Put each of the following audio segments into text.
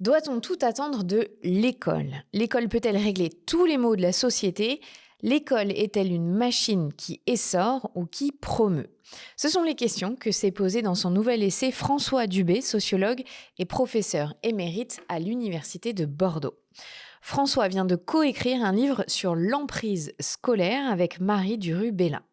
Doit-on tout attendre de l'école? L'école peut-elle régler tous les maux de la société? L'école est-elle une machine qui essore ou qui promeut? Ce sont les questions que s'est posées dans son nouvel essai François Dubé, sociologue et professeur émérite à l'Université de Bordeaux. François vient de coécrire un livre sur l'emprise scolaire avec Marie Duru-Bellin,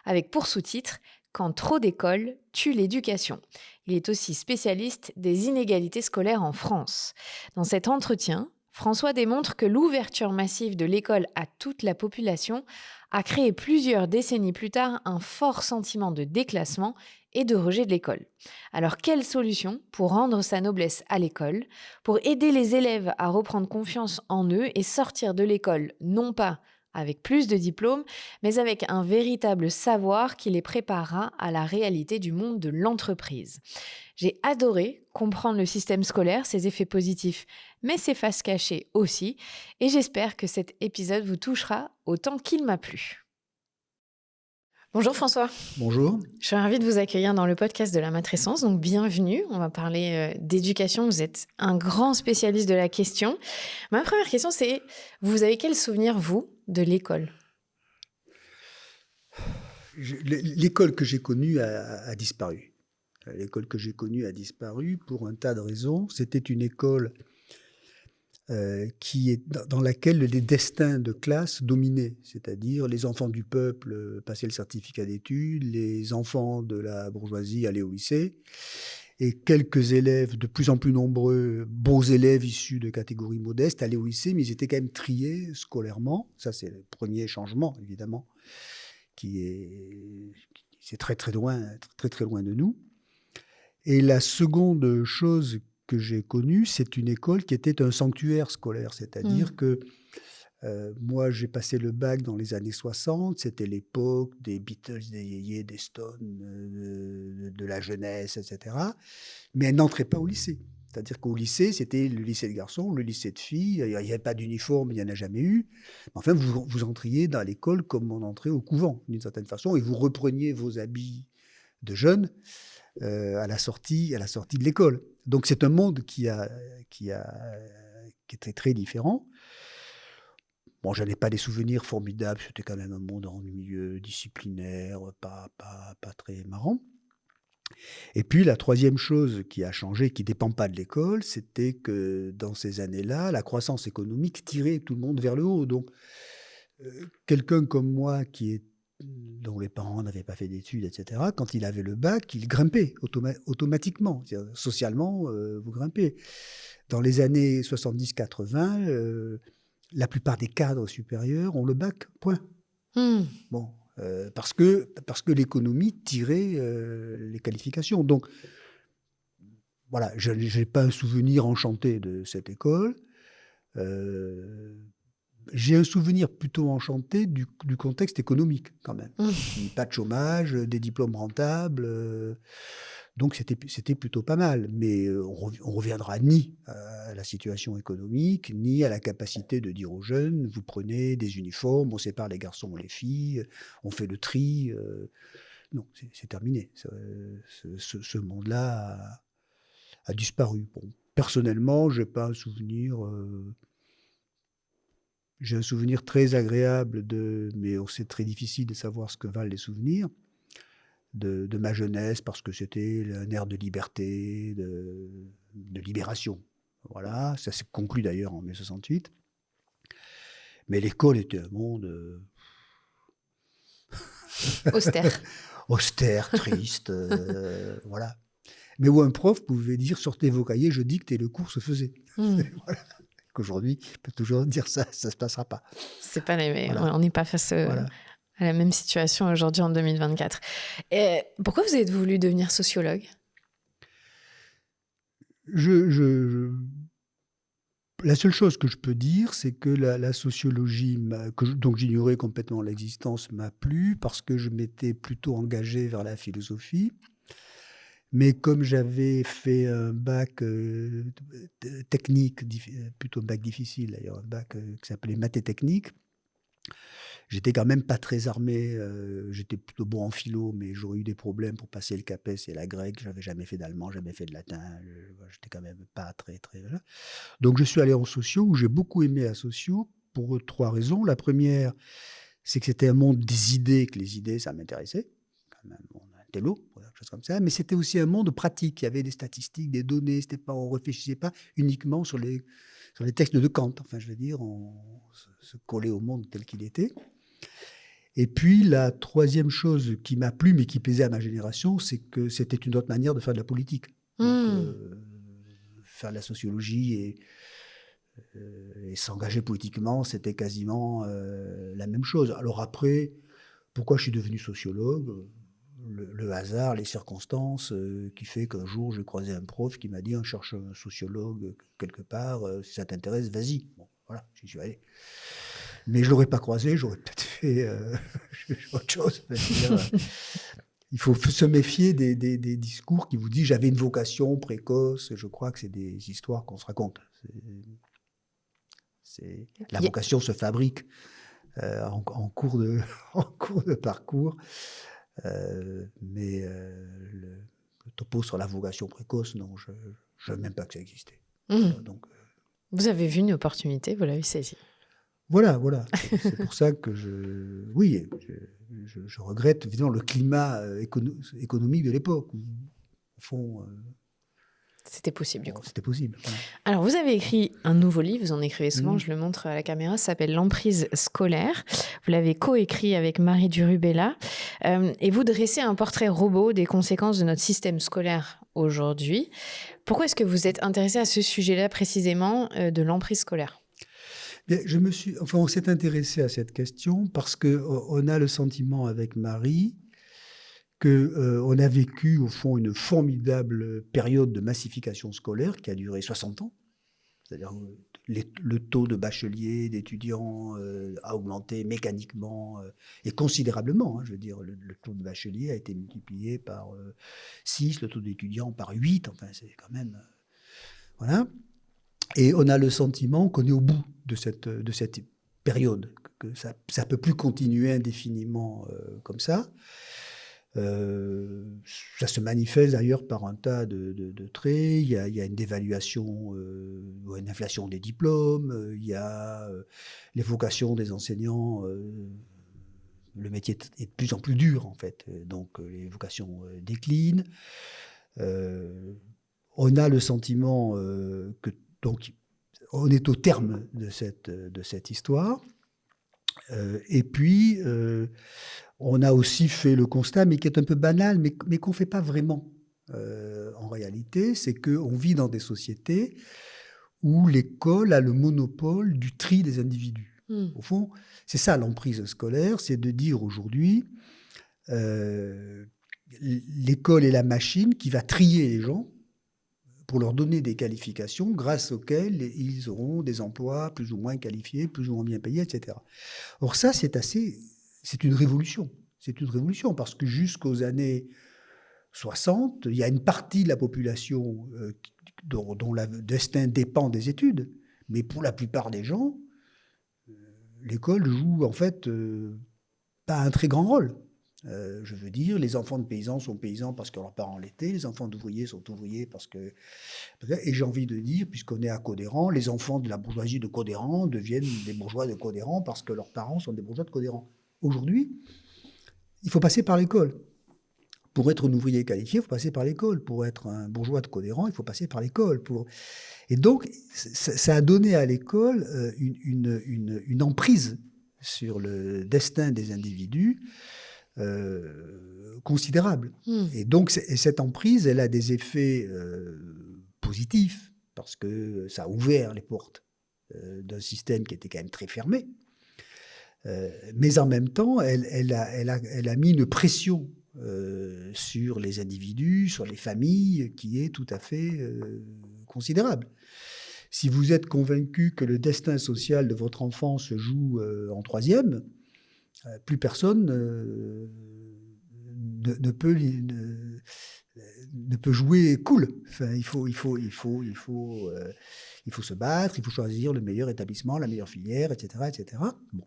avec pour sous-titre Quand trop d'écoles tue l'éducation. Il est aussi spécialiste des inégalités scolaires en France. Dans cet entretien, François démontre que l'ouverture massive de l'école à toute la population a créé plusieurs décennies plus tard un fort sentiment de déclassement et de rejet de l'école. Alors, quelle solution pour rendre sa noblesse à l'école, pour aider les élèves à reprendre confiance en eux et sortir de l'école non pas avec plus de diplômes, mais avec un véritable savoir qui les préparera à la réalité du monde de l'entreprise. J'ai adoré comprendre le système scolaire, ses effets positifs, mais ses faces cachées aussi, et j'espère que cet épisode vous touchera autant qu'il m'a plu. Bonjour François, Bonjour. je suis ravie de vous accueillir dans le podcast de la matrescence, donc bienvenue. On va parler d'éducation, vous êtes un grand spécialiste de la question. Ma première question c'est, vous avez quel souvenir, vous, de l'école ? L'école que j'ai connue a disparu. L'école que j'ai connue a disparu pour un tas de raisons. C'était une école dans laquelle les destins de classe dominaient, c'est-à-dire les enfants du peuple passaient le certificat d'études, les enfants de la bourgeoisie allaient au lycée, et quelques élèves de plus en plus nombreux, beaux élèves issus de catégories modestes, allaient au lycée, mais ils étaient quand même triés scolairement. Ça, c'est le premier changement, évidemment, c'est très très loin, très très loin de nous. Et la seconde chose que j'ai connue, c'est une école qui était un sanctuaire scolaire, c'est-à-dire que moi, j'ai passé le bac dans les années 60, c'était l'époque des Beatles, des Yéyés, des Stones, de la jeunesse, etc. Mais elle n'entrait pas au lycée. C'est-à-dire qu'au lycée, c'était le lycée de garçons, le lycée de filles, il n'y avait pas d'uniforme, il n'y en a jamais eu. Enfin, vous entriez dans l'école comme on entrait au couvent, d'une certaine façon, et vous repreniez vos habits de jeunes à la sortie de l'école. Donc c'est un monde qui était très différent. Bon, j'en ai pas des souvenirs formidables, c'était quand même un monde ennuyeux, disciplinaire, pas très marrant. Et puis la troisième chose qui a changé, qui dépend pas de l'école, c'était que dans ces années-là, la croissance économique tirait tout le monde vers le haut. Donc quelqu'un comme moi dont les parents n'avaient pas fait d'études, etc., quand il avait le bac, il grimpait automatiquement. C'est-à-dire, socialement, vous grimpez. Dans les années 70-80, la plupart des cadres supérieurs ont le bac, point. Bon, parce que l'économie tirait les qualifications. Donc, voilà, je n'ai pas un souvenir enchanté de cette école. J'ai un souvenir plutôt enchanté du contexte économique, quand même. Pas de chômage, des diplômes rentables. Donc, c'était plutôt pas mal. Mais on reviendra ni à la situation économique, ni à la capacité de dire aux jeunes, vous prenez des uniformes, on sépare les garçons et les filles, on fait le tri. Non, c'est terminé. Ce monde-là a disparu. Bon, personnellement, j'ai pas un souvenir... J'ai un souvenir très agréable mais c'est très difficile de savoir ce que valent les souvenirs de ma jeunesse, parce que c'était un air de liberté, de libération. Voilà, ça s'est conclu d'ailleurs en mai 68. Mais l'école était un monde Austère. austère, triste, voilà. Mais où un prof pouvait dire, sortez vos cahiers, je dicte et le cours se faisait. Voilà. Qu'aujourd'hui, il peut toujours dire ça se passera pas. C'est pas Voilà. on n'est pas face Voilà. à la même situation aujourd'hui en 2024. Et pourquoi vous avez voulu devenir sociologue ? La seule chose que je peux dire, c'est que la sociologie, dont j'ignorais complètement l'existence, m'a plu parce que je m'étais plutôt engagé vers la philosophie. Mais comme j'avais fait un bac technique, plutôt bac difficile d'ailleurs, un bac qui s'appelait maths et technique, J'étais quand même pas très armé. J'étais plutôt bon en philo, mais j'aurais eu des problèmes pour passer le CAPES et la grecque. J'avais jamais fait d'allemand, jamais fait de latin. J'étais quand même pas très, très... Voilà. Donc je suis allé en sociaux, où j'ai beaucoup aimé la sociaux, pour 3 raisons. La première, c'est que c'était un monde des idées, que les idées, ça m'intéressait. Quand même, on a un télo, voilà, quelque chose comme ça. Mais c'était aussi un monde pratique. Il y avait des statistiques, des données. C'était pas, on réfléchissait pas uniquement sur les textes de Kant. Enfin, je veux dire, on se collait au monde tel qu'il était. Et puis, la troisième chose qui m'a plu, mais qui plaisait à ma génération, c'est que c'était une autre manière de faire de la politique. Donc, faire de la sociologie et s'engager politiquement, c'était quasiment la même chose. Alors après, pourquoi je suis devenu sociologue ? Le hasard, les circonstances, qui fait qu'un jour, j'ai croisé un prof qui m'a dit « On cherche un sociologue quelque part, si ça t'intéresse, vas-y ». Bon, voilà, j'y suis allé. Mais je ne l'aurais pas croisé, j'aurais peut-être fait autre chose. Il faut se méfier des discours qui vous disent « J'avais une vocation précoce ». Je crois que c'est des histoires qu'on se raconte. La vocation se fabrique en cours de parcours. Mais le topo sur la vocation précoce, non, je ne savais même pas que ça existait. Donc, vous avez vu une opportunité, vous l'avez saisie. Voilà. C'est pour ça que je regrette évidemment le climat économique de l'époque. Au fond, c'était possible, du coup. C'était possible. Voilà. Alors, vous avez écrit un nouveau livre, vous en écrivez souvent, je le montre à la caméra, ça s'appelle « L'emprise scolaire ». Vous l'avez coécrit avec Marie Durubella. Et vous dressez un portrait robot des conséquences de notre système scolaire aujourd'hui. Pourquoi est-ce que vous êtes intéressé à ce sujet-là précisément, de l'emprise scolaire ? Bien, on s'est intéressé à cette question parce qu'on a le sentiment avec Marie qu'on a vécu, au fond, une formidable période de massification scolaire qui a duré 60 ans. C'est-à-dire le taux de bacheliers, d'étudiants a augmenté mécaniquement et considérablement. Je veux dire, le taux de bacheliers a été multiplié par 6, le taux d'étudiants par 8. Enfin, c'est quand même... voilà. Et on a le sentiment qu'on est au bout de cette période, que ça ne peut plus continuer indéfiniment comme ça. Ça se manifeste d'ailleurs par un tas de traits. Il y a une dévaluation ou une inflation des diplômes. Il y a les vocations des enseignants. Le métier est de plus en plus dur, en fait. Donc, les vocations déclinent. On a le sentiment que... Donc, on est au terme de cette histoire. Et puis... on a aussi fait le constat, mais qui est un peu banal, mais qu'on ne fait pas vraiment en réalité, c'est qu'on vit dans des sociétés où l'école a le monopole du tri des individus. Au fond, c'est ça l'emprise scolaire, c'est de dire aujourd'hui, l'école est la machine qui va trier les gens pour leur donner des qualifications grâce auxquelles ils auront des emplois plus ou moins qualifiés, plus ou moins bien payés, etc. Or ça, c'est une révolution. C'est une révolution parce que jusqu'aux années 60, il y a une partie de la population dont le destin dépend des études. Mais pour la plupart des gens, l'école joue en fait pas un très grand rôle. Je veux dire, les enfants de paysans sont paysans parce que leurs parents l'étaient, les enfants d'ouvriers sont ouvriers parce que... Et j'ai envie de dire, puisqu'on est à Codéran, les enfants de la bourgeoisie de Codéran deviennent des bourgeois de Codéran parce que leurs parents sont des bourgeois de Codéran. Aujourd'hui, il faut passer par l'école. Pour être un ouvrier qualifié, il faut passer par l'école. Pour être un bourgeois de Codéran, il faut passer par l'école. Et donc, ça a donné à l'école une emprise sur le destin des individus considérable. Et donc, cette emprise, elle a des effets positifs, parce que ça a ouvert les portes d'un système qui était quand même très fermé. Mais en même temps, elle a mis une pression sur les individus, sur les familles, qui est tout à fait considérable. Si vous êtes convaincu que le destin social de votre enfant se joue en troisième, plus personne ne peut jouer cool. Enfin, il faut se battre, il faut choisir le meilleur établissement, la meilleure filière, etc., etc. Bon.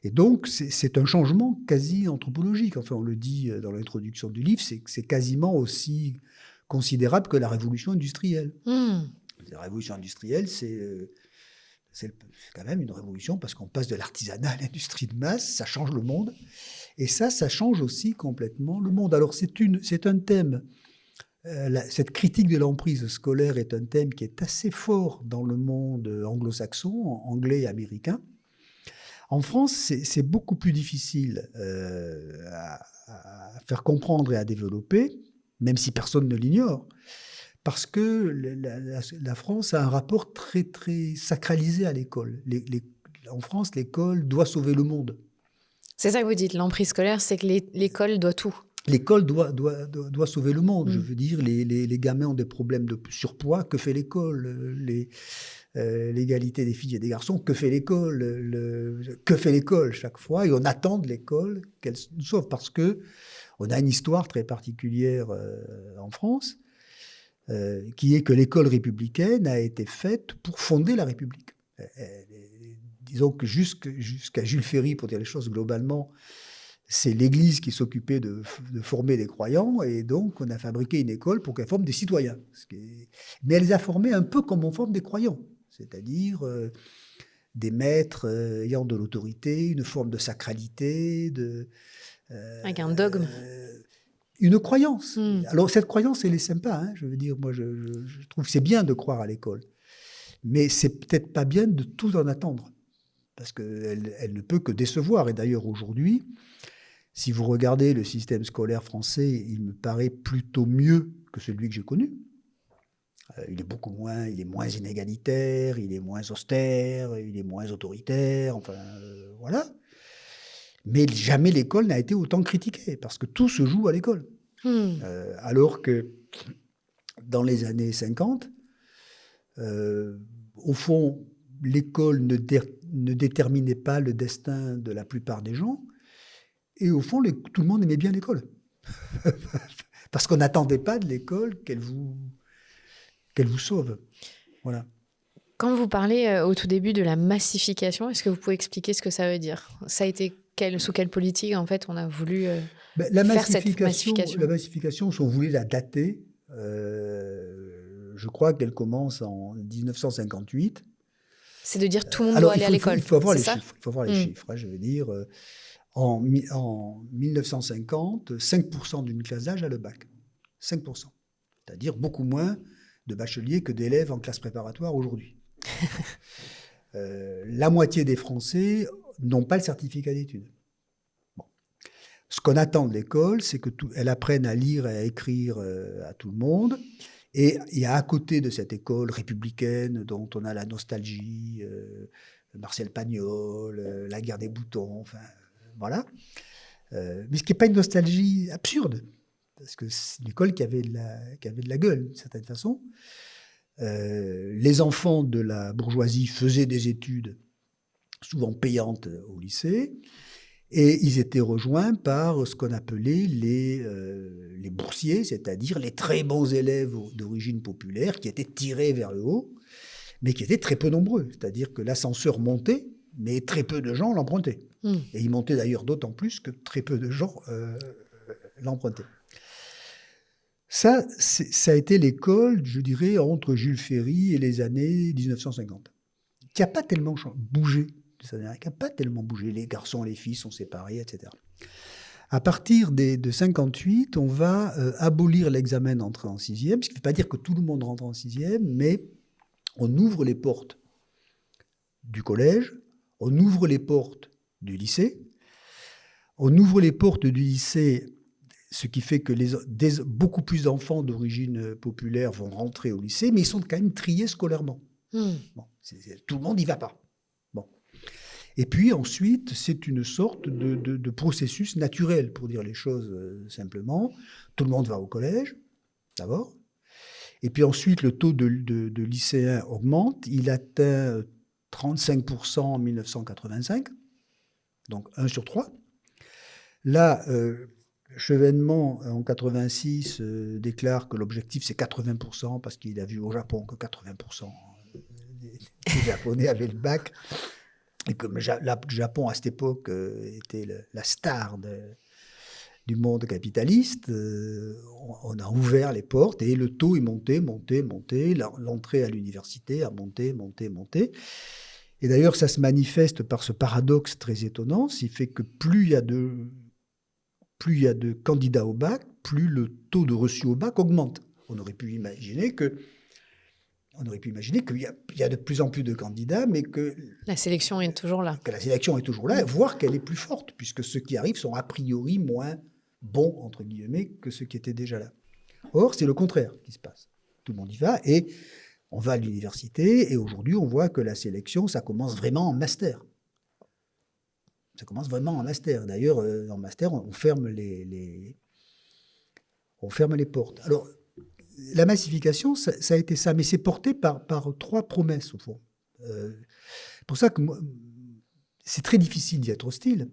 Et donc, c'est un changement quasi anthropologique. Enfin, on le dit dans l'introduction du livre, c'est quasiment aussi considérable que la révolution industrielle. La révolution industrielle, c'est quand même une révolution parce qu'on passe de l'artisanat à l'industrie de masse, ça change le monde. Et ça change aussi complètement le monde. Alors, c'est un thème, cette critique de l'emprise scolaire est un thème qui est assez fort dans le monde anglo-saxon, anglais et américain. En France, c'est beaucoup plus difficile à faire comprendre et à développer, même si personne ne l'ignore, parce que la France a un rapport très, très sacralisé à l'école. En France, l'école doit sauver le monde. C'est ça que vous dites, l'emprise scolaire, c'est que l'école doit tout. L'école doit sauver le monde. Je veux dire, les gamins ont des problèmes de surpoids. Que fait l'école? L'égalité des filles et des garçons, que fait l'école? Que fait l'école chaque fois? Et on attend de l'école qu'elle nous sauve, parce qu'on a une histoire très particulière en France, qui est que l'école républicaine a été faite pour fonder la République. Disons que jusqu'à Jules Ferry, pour dire les choses globalement, c'est l'Église qui s'occupait de former des croyants, et donc on a fabriqué une école pour qu'elle forme des citoyens. Mais elle les a formés un peu comme on forme des croyants, c'est-à-dire des maîtres ayant de l'autorité, une forme de sacralité, avec un dogme. Une croyance. Alors cette croyance, elle est sympa, hein, je veux dire, moi je trouve que c'est bien de croire à l'école, mais c'est peut-être pas bien de tout en attendre, parce qu'elle ne peut que décevoir. Et d'ailleurs aujourd'hui, si vous regardez le système scolaire français, il me paraît plutôt mieux que celui que j'ai connu. Il est moins inégalitaire, il est moins austère, il est moins autoritaire, enfin voilà. Mais jamais l'école n'a été autant critiquée, parce que tout se joue à l'école. Alors que dans les années 50, au fond, l'école ne déterminait pas le destin de la plupart des gens. Et au fond, tout le monde aimait bien l'école. Parce qu'on n'attendait pas de l'école qu'elle vous sauve. Voilà. Quand vous parlez au tout début de la massification, est-ce que vous pouvez expliquer ce que ça veut dire? Ça a été sous quelle politique, en fait, on a voulu faire cette massification? La massification, si on voulait la dater, je crois qu'elle commence en 1958. C'est de dire tout le monde doit aller à l'école. Il faut avoir les chiffres. Il faut avoir les chiffres, hein, je veux dire... En 1950, 5% d'une classe d'âge a le bac. 5%. C'est-à-dire beaucoup moins de bacheliers que d'élèves en classe préparatoire aujourd'hui. La moitié des Français n'ont pas le certificat d'études. Bon. Ce qu'on attend de l'école, c'est qu'elle apprenne à lire et à écrire à tout le monde. Et il y a à côté de cette école républicaine dont on a la nostalgie, Marcel Pagnol, la guerre des boutons, enfin... Voilà. Mais ce qui n'est pas une nostalgie absurde, parce que c'est une école qui avait de la gueule, d'une certaine façon. Les enfants de la bourgeoisie faisaient des études souvent payantes au lycée, et ils étaient rejoints par ce qu'on appelait les boursiers, c'est-à-dire les très bons élèves d'origine populaire qui étaient tirés vers le haut, mais qui étaient très peu nombreux. C'est-à-dire que l'ascenseur montait, mais très peu de gens l'empruntaient. Et il montait d'ailleurs d'autant plus que très peu de gens l'empruntaient. Ça a été l'école, je dirais, entre Jules Ferry et les années 1950, qui n'a pas tellement bougé. Qui n'a pas tellement bougé. Les garçons et les filles sont séparés, etc. À partir de 58, on va abolir l'examen d'entrée en sixième, ce qui ne veut pas dire que tout le monde rentre en sixième, mais on ouvre les portes du collège, on ouvre les portes du lycée. On ouvre les portes du lycée, ce qui fait que beaucoup plus d'enfants d'origine populaire vont rentrer au lycée, mais ils sont quand même triés scolairement. Bon, tout le monde n'y va pas. Bon. Et puis ensuite, c'est une sorte de processus naturel, pour dire les choses simplement. Tout le monde va au collège, d'abord. Et puis ensuite, le taux de lycéens augmente. Il atteint 35% en 1985. Donc 1 sur 3. Là, Chevènement, en 86, déclare que l'objectif, c'est 80%, parce qu'il a vu au Japon que 80% des Japonais avaient le bac. Et comme le Japon, à cette époque, était la star du monde capitaliste, on a ouvert les portes et le taux est monté, monté, monté. L'entrée à l'université a monté, monté, monté. Et d'ailleurs, ça se manifeste par ce paradoxe très étonnant, ce qui fait que plus il y a de candidats au bac, plus le taux de reçus au bac augmente. On aurait pu imaginer qu'il y a de plus en plus de candidats, mais que La sélection est toujours là. la sélection est toujours là, voire qu'elle est plus forte, puisque ceux qui arrivent sont a priori moins bons, entre guillemets, que ceux qui étaient déjà là. Or, c'est le contraire qui se passe. Tout le monde y va, et on va à l'université, et aujourd'hui, on voit que la sélection, ça commence vraiment en master. Ça commence vraiment en master. D'ailleurs, en master, on ferme les portes. Alors, la massification, ça a été ça, mais c'est porté par 3 promesses, au fond. C'est pour ça que c'est très difficile d'y être hostile.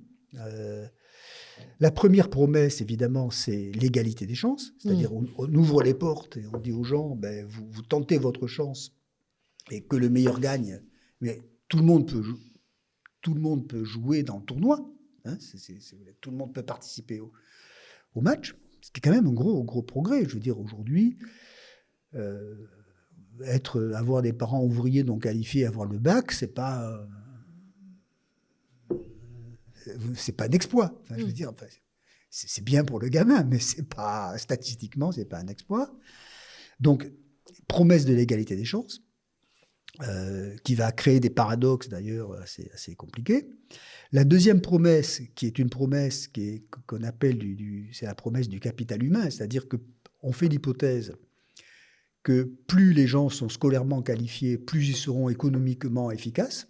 La première promesse, évidemment, c'est l'égalité des chances. C'est-à-dire, on ouvre les portes et on dit aux gens, vous tentez votre chance et que le meilleur gagne. Mais tout le monde peut jouer dans le tournoi. Hein, tout le monde peut participer au match. Ce qui est quand même un gros progrès. Je veux dire, aujourd'hui, avoir des parents ouvriers non qualifiés, avoir le bac, c'est pas un exploit. Enfin, je veux dire, c'est bien pour le gamin, mais statistiquement, c'est pas un exploit. Donc, promesse de l'égalité des chances, qui va créer des paradoxes d'ailleurs assez compliqués. La deuxième promesse, qui est une promesse qu'on appelle c'est la promesse du capital humain, c'est-à-dire qu'on fait l'hypothèse que plus les gens sont scolairement qualifiés, plus ils seront économiquement efficaces.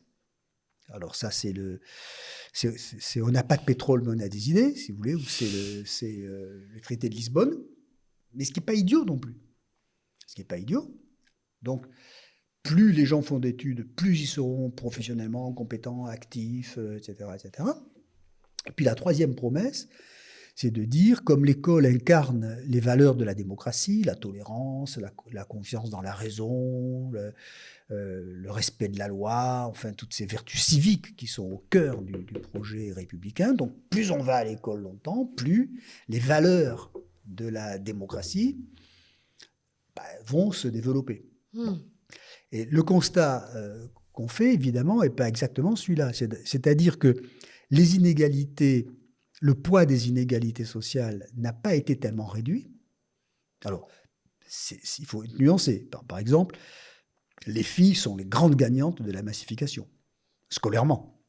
Alors ça, on n'a pas de pétrole, mais on a des idées, si vous voulez, ou c'est le traité de Lisbonne, mais ce qui n'est pas idiot non plus. Ce qui n'est pas idiot. Donc, plus les gens font d'études, plus ils seront professionnellement compétents, actifs, etc., etc. Et puis la troisième promesse, c'est de dire, comme l'école incarne les valeurs de la démocratie, la tolérance, la confiance dans la raison, le respect de la loi, enfin toutes ces vertus civiques qui sont au cœur du projet républicain. Donc plus on va à l'école longtemps, plus les valeurs de la démocratie vont se développer. Et le constat qu'on fait, évidemment, n'est pas exactement celui-là. C'est-à-dire que les inégalités, le poids des inégalités sociales n'a pas été tellement réduit. Alors, il faut être nuancé. Par exemple, les filles sont les grandes gagnantes de la massification, scolairement.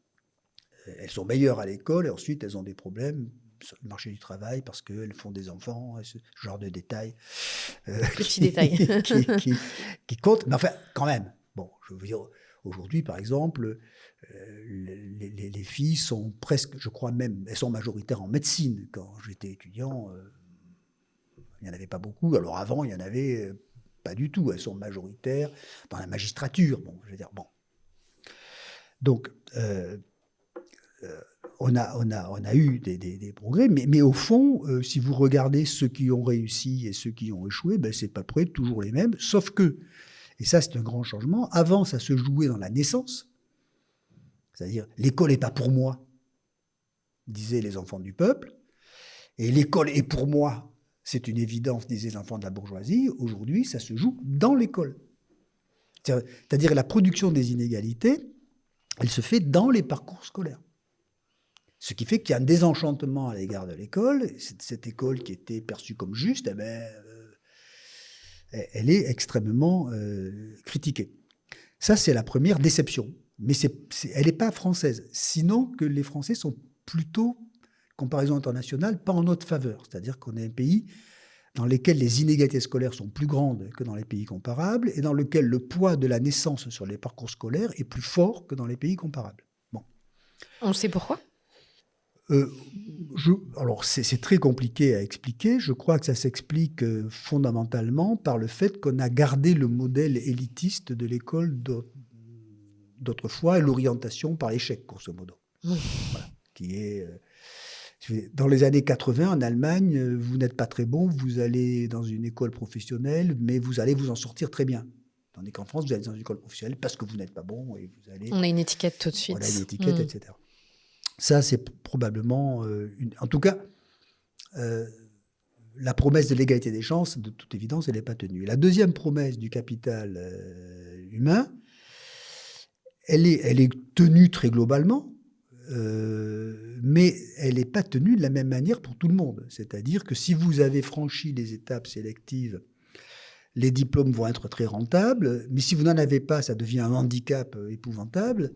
Elles sont meilleures à l'école et ensuite elles ont des problèmes sur le marché du travail parce qu'elles font des enfants, ce genre de détails. Petit détail. qui comptent, mais enfin, quand même. Bon, je veux dire, aujourd'hui, par exemple, les filles sont presque, je crois même, elles sont majoritaires en médecine. Quand j'étais étudiant, il n'y en avait pas beaucoup. Alors avant, il n'y en avait pas du tout. Elles sont majoritaires dans la magistrature. Bon, je veux dire, bon. Donc, on a eu des progrès, mais au fond, si vous regardez ceux qui ont réussi et ceux qui ont échoué, c'est pas près toujours les mêmes, sauf que, et ça c'est un grand changement, avant ça se jouait dans la naissance, c'est-à-dire l'école n'est pas pour moi, disaient les enfants du peuple, et l'école est pour moi, c'est une évidence, disaient les enfants de la bourgeoisie. Aujourd'hui, ça se joue dans l'école. C'est-à-dire la production des inégalités, elle se fait dans les parcours scolaires. Ce qui fait qu'il y a un désenchantement à l'égard de l'école. Cette école qui était perçue comme juste, elle est extrêmement critiquée. Ça, c'est la première déception. Mais elle n'est pas française. Sinon que les Français sont plutôt, comparaison internationale, pas en notre faveur. C'est-à-dire qu'on est un pays dans lequel les inégalités scolaires sont plus grandes que dans les pays comparables et dans lequel le poids de la naissance sur les parcours scolaires est plus fort que dans les pays comparables. Bon. On sait pourquoi ? Alors, c'est très compliqué à expliquer. Je crois que ça s'explique fondamentalement par le fait qu'on a gardé le modèle élitiste de l'école d'autrefois et l'orientation par l'échec, grosso modo. Voilà, qui est... Dans les années 80, en Allemagne, vous n'êtes pas très bon, vous allez dans une école professionnelle, mais vous allez vous en sortir très bien. Tandis qu'en France, vous allez dans une école professionnelle parce que vous n'êtes pas bon et vous allez... On a une étiquette tout de suite. Voilà, une étiquette, etc. Ça, c'est probablement... en tout cas, la promesse de l'égalité des chances, de toute évidence, elle n'est pas tenue. La deuxième promesse du capital humain, elle est tenue très globalement, mais elle n'est pas tenue de la même manière pour tout le monde. C'est-à-dire que si vous avez franchi les étapes sélectives, les diplômes vont être très rentables, mais si vous n'en avez pas, ça devient un handicap épouvantable.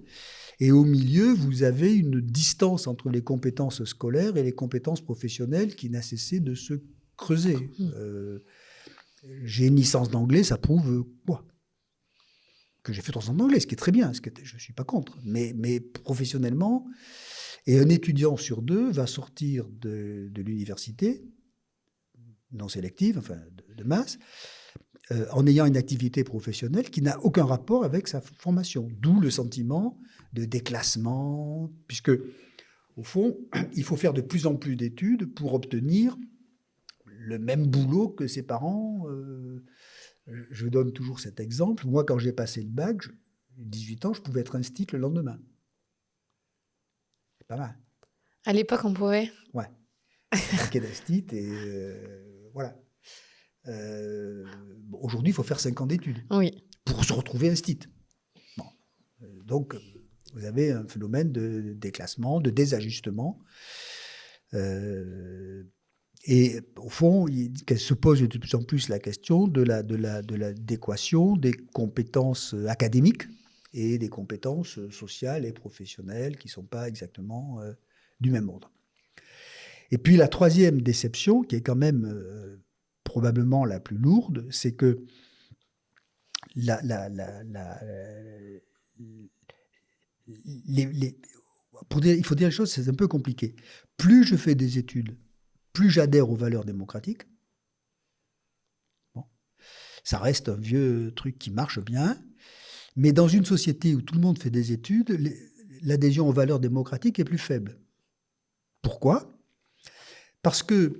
Et au milieu, vous avez une distance entre les compétences scolaires et les compétences professionnelles qui n'a cessé de se creuser. J'ai une licence d'anglais, ça prouve quoi ? Que j'ai fait 3 ans d'anglais, ce qui est très bien, je ne suis pas contre. Mais professionnellement, et un étudiant sur 2 va sortir de l'université, non sélective, enfin de masse, en ayant une activité professionnelle qui n'a aucun rapport avec sa formation. D'où le sentiment de déclassement, puisque, au fond, il faut faire de plus en plus d'études pour obtenir le même boulot que ses parents. Je donne toujours cet exemple. Moi, quand j'ai passé le bac, 18 ans, je pouvais être instit le lendemain. C'est pas mal. À l'époque, on pouvait. Ouais. Paquet d'instit et voilà. Aujourd'hui, il faut faire 5 ans d'études pour se retrouver instit. Bon. Donc, vous avez un phénomène de déclassement, de désajustement. Et au fond, qu'elle se pose de plus en plus la question de l'adéquation des compétences académiques et des compétences sociales et professionnelles qui ne sont pas exactement du même ordre. Et puis la troisième déception, qui est quand même probablement la plus lourde, c'est que il faut dire les choses, c'est un peu compliqué. Plus je fais des études, plus j'adhère aux valeurs démocratiques. Bon. Ça reste un vieux truc qui marche bien, mais dans une société où tout le monde fait des études, l'adhésion aux valeurs démocratiques est plus faible. Pourquoi ? Parce que,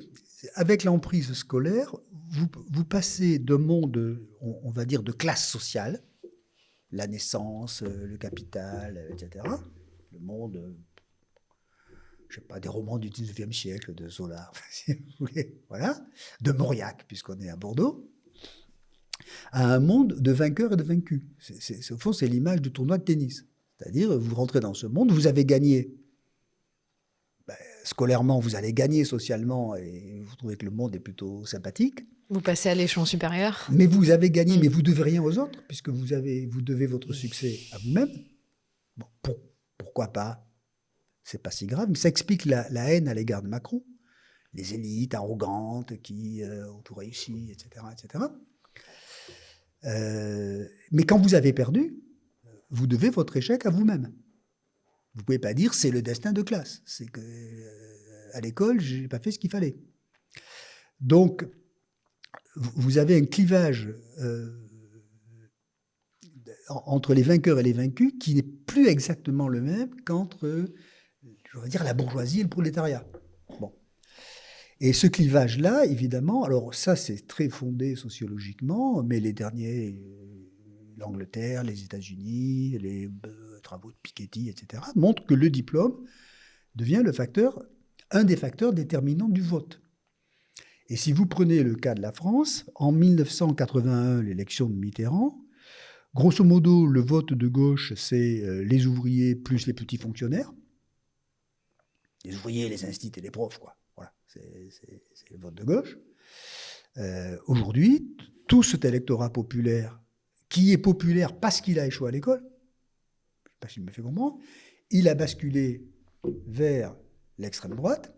avec l'emprise scolaire, vous passez d'un monde, on va dire, de classe sociale, la naissance, le capital, etc., le monde... je sais pas, des romans du 19e siècle de Zola, si vous voulez, voilà, de Mauriac, puisqu'on est à Bordeaux, à un monde de vainqueurs et de vaincus. Au fond, c'est l'image du tournoi de tennis. C'est-à-dire, vous rentrez dans ce monde, vous avez gagné. Scolairement, vous allez gagner socialement et vous trouvez que le monde est plutôt sympathique. Vous passez à l'échelon supérieur. Mais vous avez gagné, mais vous ne devez rien aux autres, puisque vous devez votre succès à vous-même. Bon, pourquoi pas ? C'est pas si grave, mais ça explique la haine à l'égard de Macron. Les élites arrogantes qui ont tout réussi, etc. etc. Mais quand vous avez perdu, vous devez votre échec à vous-même. Vous ne pouvez pas dire c'est le destin de classe. C'est que à l'école, je n'ai pas fait ce qu'il fallait. Donc, vous avez un clivage entre les vainqueurs et les vaincus qui n'est plus exactement le même qu'entre, je veux dire, la bourgeoisie et le prolétariat. Bon. Et ce clivage-là, évidemment, alors ça c'est très fondé sociologiquement, mais les derniers, l'Angleterre, les États-Unis, les travaux de Piketty, etc., montrent que le diplôme devient un des facteurs déterminants du vote. Et si vous prenez le cas de la France, en 1981, l'élection de Mitterrand, grosso modo, le vote de gauche, c'est les ouvriers plus les petits fonctionnaires. Les ouvriers, les instituts et les profs, quoi. Voilà, c'est le vote de gauche. Aujourd'hui, tout cet électorat populaire, qui est populaire parce qu'il a échoué à l'école, je ne sais pas si je me fais comprendre, il a basculé vers l'extrême droite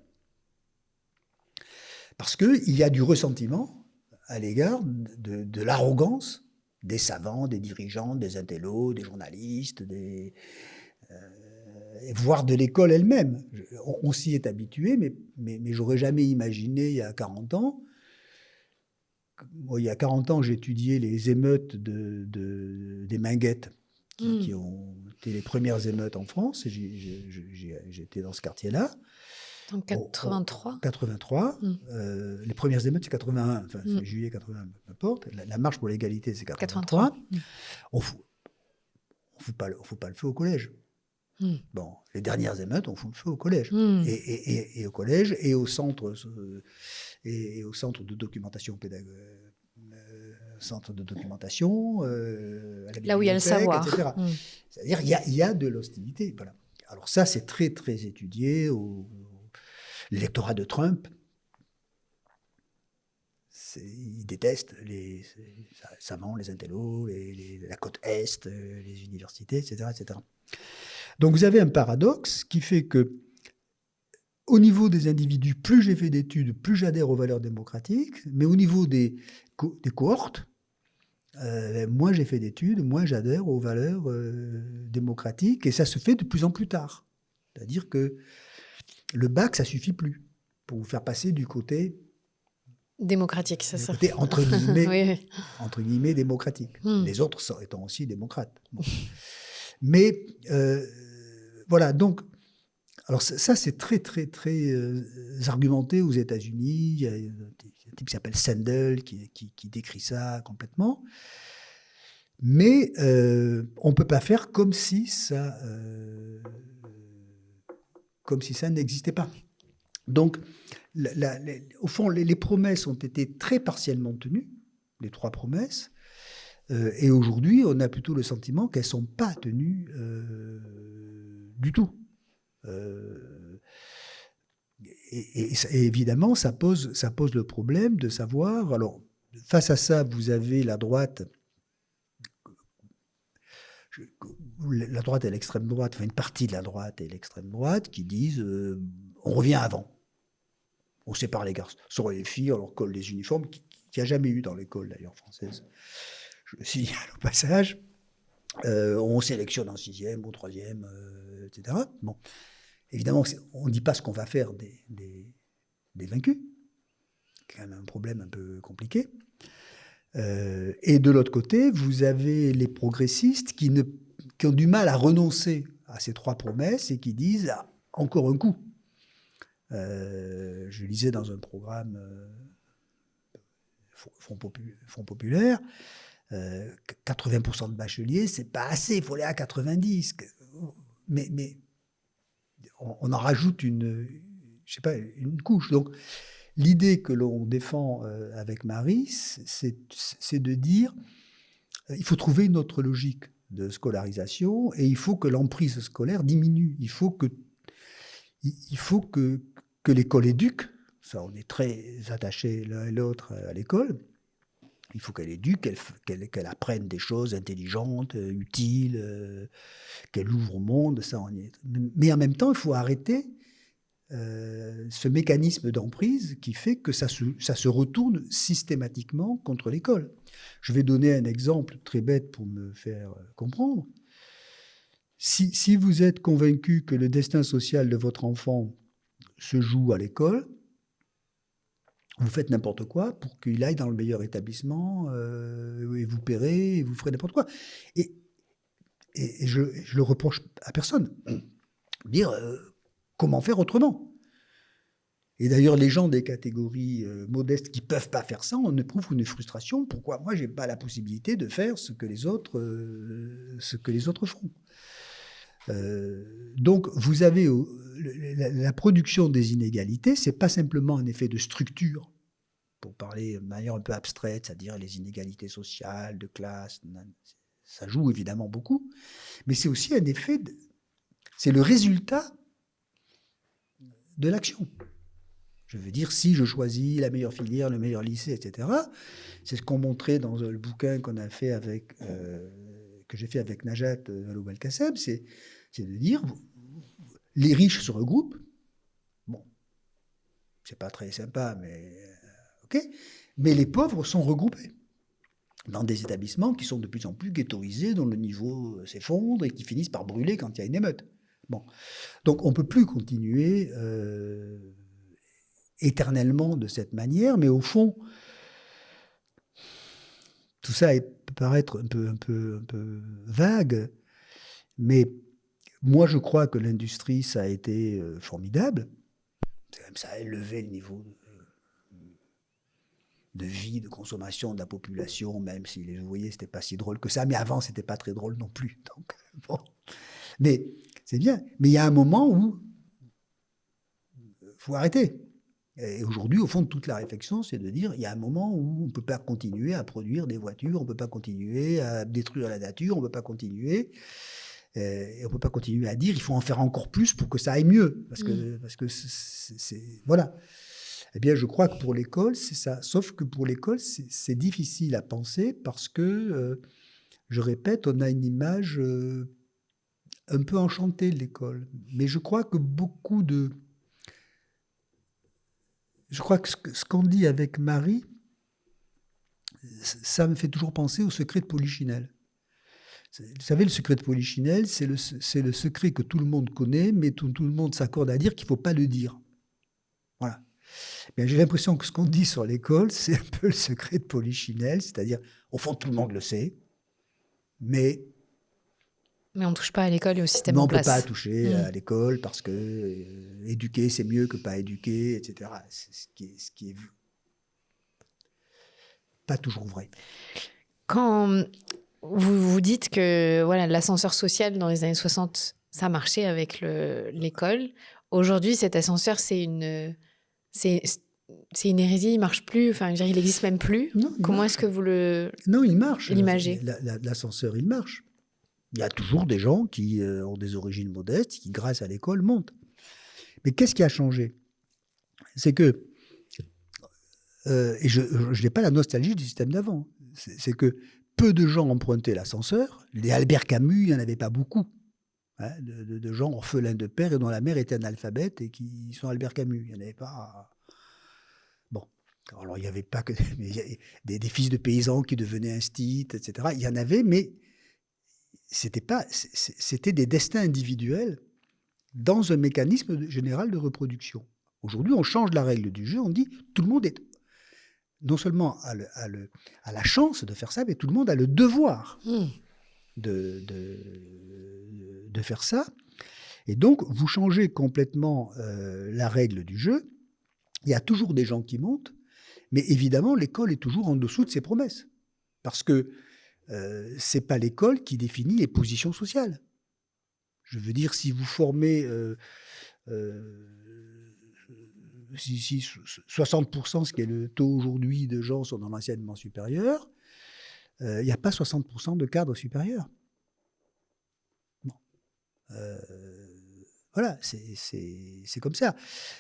parce qu'il y a du ressentiment à l'égard de l'arrogance des savants, des dirigeants, des intellos, des journalistes, voire de l'école elle-même. On s'y est habitué, mais j'aurais jamais imaginé il y a 40 ans. Moi, il y a 40 ans, j'étudiais les émeutes des Minguettes, qui ont été les premières émeutes en France. J'étais dans ce quartier-là. En 83. 83. Les premières émeutes, c'est 81. Enfin, c'est juillet 81, peu importe. La marche pour l'égalité, c'est 83. On fout pas le feu au collège. Bon, les dernières émeutes, on fout le feu au collège. Et au collège, et au centre, de documentation pédagogique. Centre de documentation, à la là où il y a le savoir, etc. C'est-à-dire il y a de l'hostilité. Voilà. Alors ça, c'est très, très étudié au l'électorat de Trump. Ils détestent les savants, les intellos, la côte Est, les universités, etc., etc. Donc vous avez un paradoxe qui fait que, au niveau des individus, plus j'ai fait d'études, plus j'adhère aux valeurs démocratiques, mais au niveau des cohortes, moins j'ai fait d'études, moins j'adhère aux valeurs démocratiques, et ça se fait de plus en plus tard. C'est-à-dire que le bac, ça suffit plus pour vous faire passer du côté démocratique, c'est ça. Côté entre guillemets, oui. Entre guillemets démocratique. Les autres étant aussi démocrates. Bon. Mais voilà, donc, alors ça c'est très, très, très argumenté aux États-Unis. Il y a un type qui s'appelle Sandel qui décrit ça complètement. Mais on ne peut pas faire comme si ça n'existait pas. Donc, au fond, les promesses ont été très partiellement tenues, les 3 promesses, et aujourd'hui, on a plutôt le sentiment qu'elles ne sont pas tenues du tout. Et évidemment, ça pose le problème de savoir... Alors, face à ça, vous avez la droite et l'extrême droite, enfin une partie de la droite et l'extrême droite, qui disent on revient avant. On sépare les garçons. Sur les filles, on leur colle les uniformes, qu'il n'y a jamais eu dans l'école d'ailleurs française. Je le signale au passage. On sélectionne en 6e, au 3e, etc. Bon. Évidemment, on ne dit pas ce qu'on va faire des vaincus. C'est quand même un problème un peu compliqué. Et de l'autre côté, vous avez les progressistes qui ont du mal à renoncer à ces 3 promesses et qui disent encore un coup. Je lisais dans un programme Front Populaire, 80% de bacheliers, c'est pas assez, il faut aller à 90. Mais on en rajoute une couche. Donc, l'idée que l'on défend avec Marie, c'est de dire il faut trouver une autre logique de scolarisation et il faut que l'emprise scolaire diminue. Il faut que l'école éduque. Ça, on est très attachés l'un et l'autre à l'école. Il faut qu'elle éduque, qu'elle apprenne des choses intelligentes, utiles, qu'elle ouvre au monde. Ça, on y est. Mais en même temps, il faut arrêter ce mécanisme d'emprise qui fait que ça se retourne systématiquement contre l'école. Je vais donner un exemple très bête pour me faire comprendre. Si vous êtes convaincu que le destin social de votre enfant se joue à l'école, vous faites n'importe quoi pour qu'il aille dans le meilleur établissement et vous paierez et vous ferez n'importe quoi. Et je le reproche à personne. Dire comment faire autrement. Et d'ailleurs, les gens des catégories modestes qui ne peuvent pas faire ça, on éprouve une frustration. Pourquoi moi, je n'ai pas la possibilité de faire ce que les autres font. Donc, vous avez la production des inégalités, ce n'est pas simplement un effet de structure, pour parler de manière un peu abstraite, c'est-à-dire les inégalités sociales, de classe, ça joue évidemment beaucoup, mais c'est aussi un effet, c'est le résultat de l'action. Je veux dire, si je choisis la meilleure filière, le meilleur lycée, etc., c'est ce qu'on montrait dans le bouquin qu'on a fait que j'ai fait avec Najat Vallaud-Belkacem, c'est de dire, les riches se regroupent, bon, c'est pas très sympa, mais ok, mais les pauvres sont regroupés dans des établissements qui sont de plus en plus ghettoisés, dont le niveau s'effondre et qui finissent par brûler quand il y a une émeute. Bon, donc on ne peut plus continuer éternellement de cette manière, mais au fond, tout ça peut paraître un peu vague, mais moi je crois que l'industrie, ça a été formidable. Ça a élevé le niveau de vie, de consommation de la population, même si les ouvriers, c'était pas si drôle que ça. Mais avant, c'était pas très drôle non plus. Donc, bon. Mais c'est bien. Mais il y a un moment où il faut arrêter. Et aujourd'hui, au fond de toute la réflexion, c'est de dire il y a un moment où on ne peut pas continuer à produire des voitures, on ne peut pas continuer à détruire la nature, on ne peut pas continuer. Et on ne peut pas continuer à dire il faut en faire encore plus pour que ça aille mieux. Parce que voilà. Eh bien, je crois que pour l'école, c'est ça. Sauf que pour l'école, c'est difficile à penser parce que, je répète, on a une image un peu enchantée de l'école. Mais je crois que je crois que ce qu'on dit avec Marie, ça me fait toujours penser au secret de Polichinelle. Vous savez, le secret de Polichinelle, c'est le secret que tout le monde connaît, mais tout le monde s'accorde à dire qu'il ne faut pas le dire. Voilà. Bien, j'ai l'impression que ce qu'on dit sur l'école, c'est un peu le secret de Polichinelle, c'est-à-dire, au fond, tout le monde le sait, mais on ne touche pas à l'école et au système on en ne peut place. pas toucher à l'école parce que éduquer, c'est mieux que pas éduquer, etc. C'est ce qui est pas toujours vrai. Quand vous dites que voilà, l'ascenseur social dans les années 60, ça marchait avec l'école, aujourd'hui, cet ascenseur, c'est une hérésie, il ne marche plus, enfin, je veux dire, il n'existe même plus. Non, Comment est-ce que vous il marche. l'imagez? L'ascenseur, il marche. Il y a toujours des gens qui ont des origines modestes, qui, grâce à l'école, montent. Mais qu'est-ce qui a changé? C'est que, et je n'ai pas la nostalgie du système d'avant, c'est que peu de gens empruntaient l'ascenseur. Les Albert Camus, il n'y en avait pas beaucoup. Hein, de gens orphelins de père et dont la mère était analphabète et qui sont Albert Camus. Il n'y en avait pas. Bon. Alors, il n'y avait pas que des fils de paysans qui devenaient instits, etc. Il y en avait, mais c'était des destins individuels dans un mécanisme général de reproduction. Aujourd'hui, on change la règle du jeu, on dit tout le monde est non seulement a la chance de faire ça, mais tout le monde a le devoir de faire ça. Et donc, vous changez complètement la règle du jeu. Il y a toujours des gens qui montent, mais évidemment, l'école est toujours en dessous de ses promesses. Parce que ce n'est pas l'école qui définit les positions sociales. Je veux dire, si vous formez si 60%, ce qui est le taux aujourd'hui de gens sont dans l'enseignement supérieur, il n'y a pas 60% de cadres supérieurs. Bon. Voilà, c'est comme ça.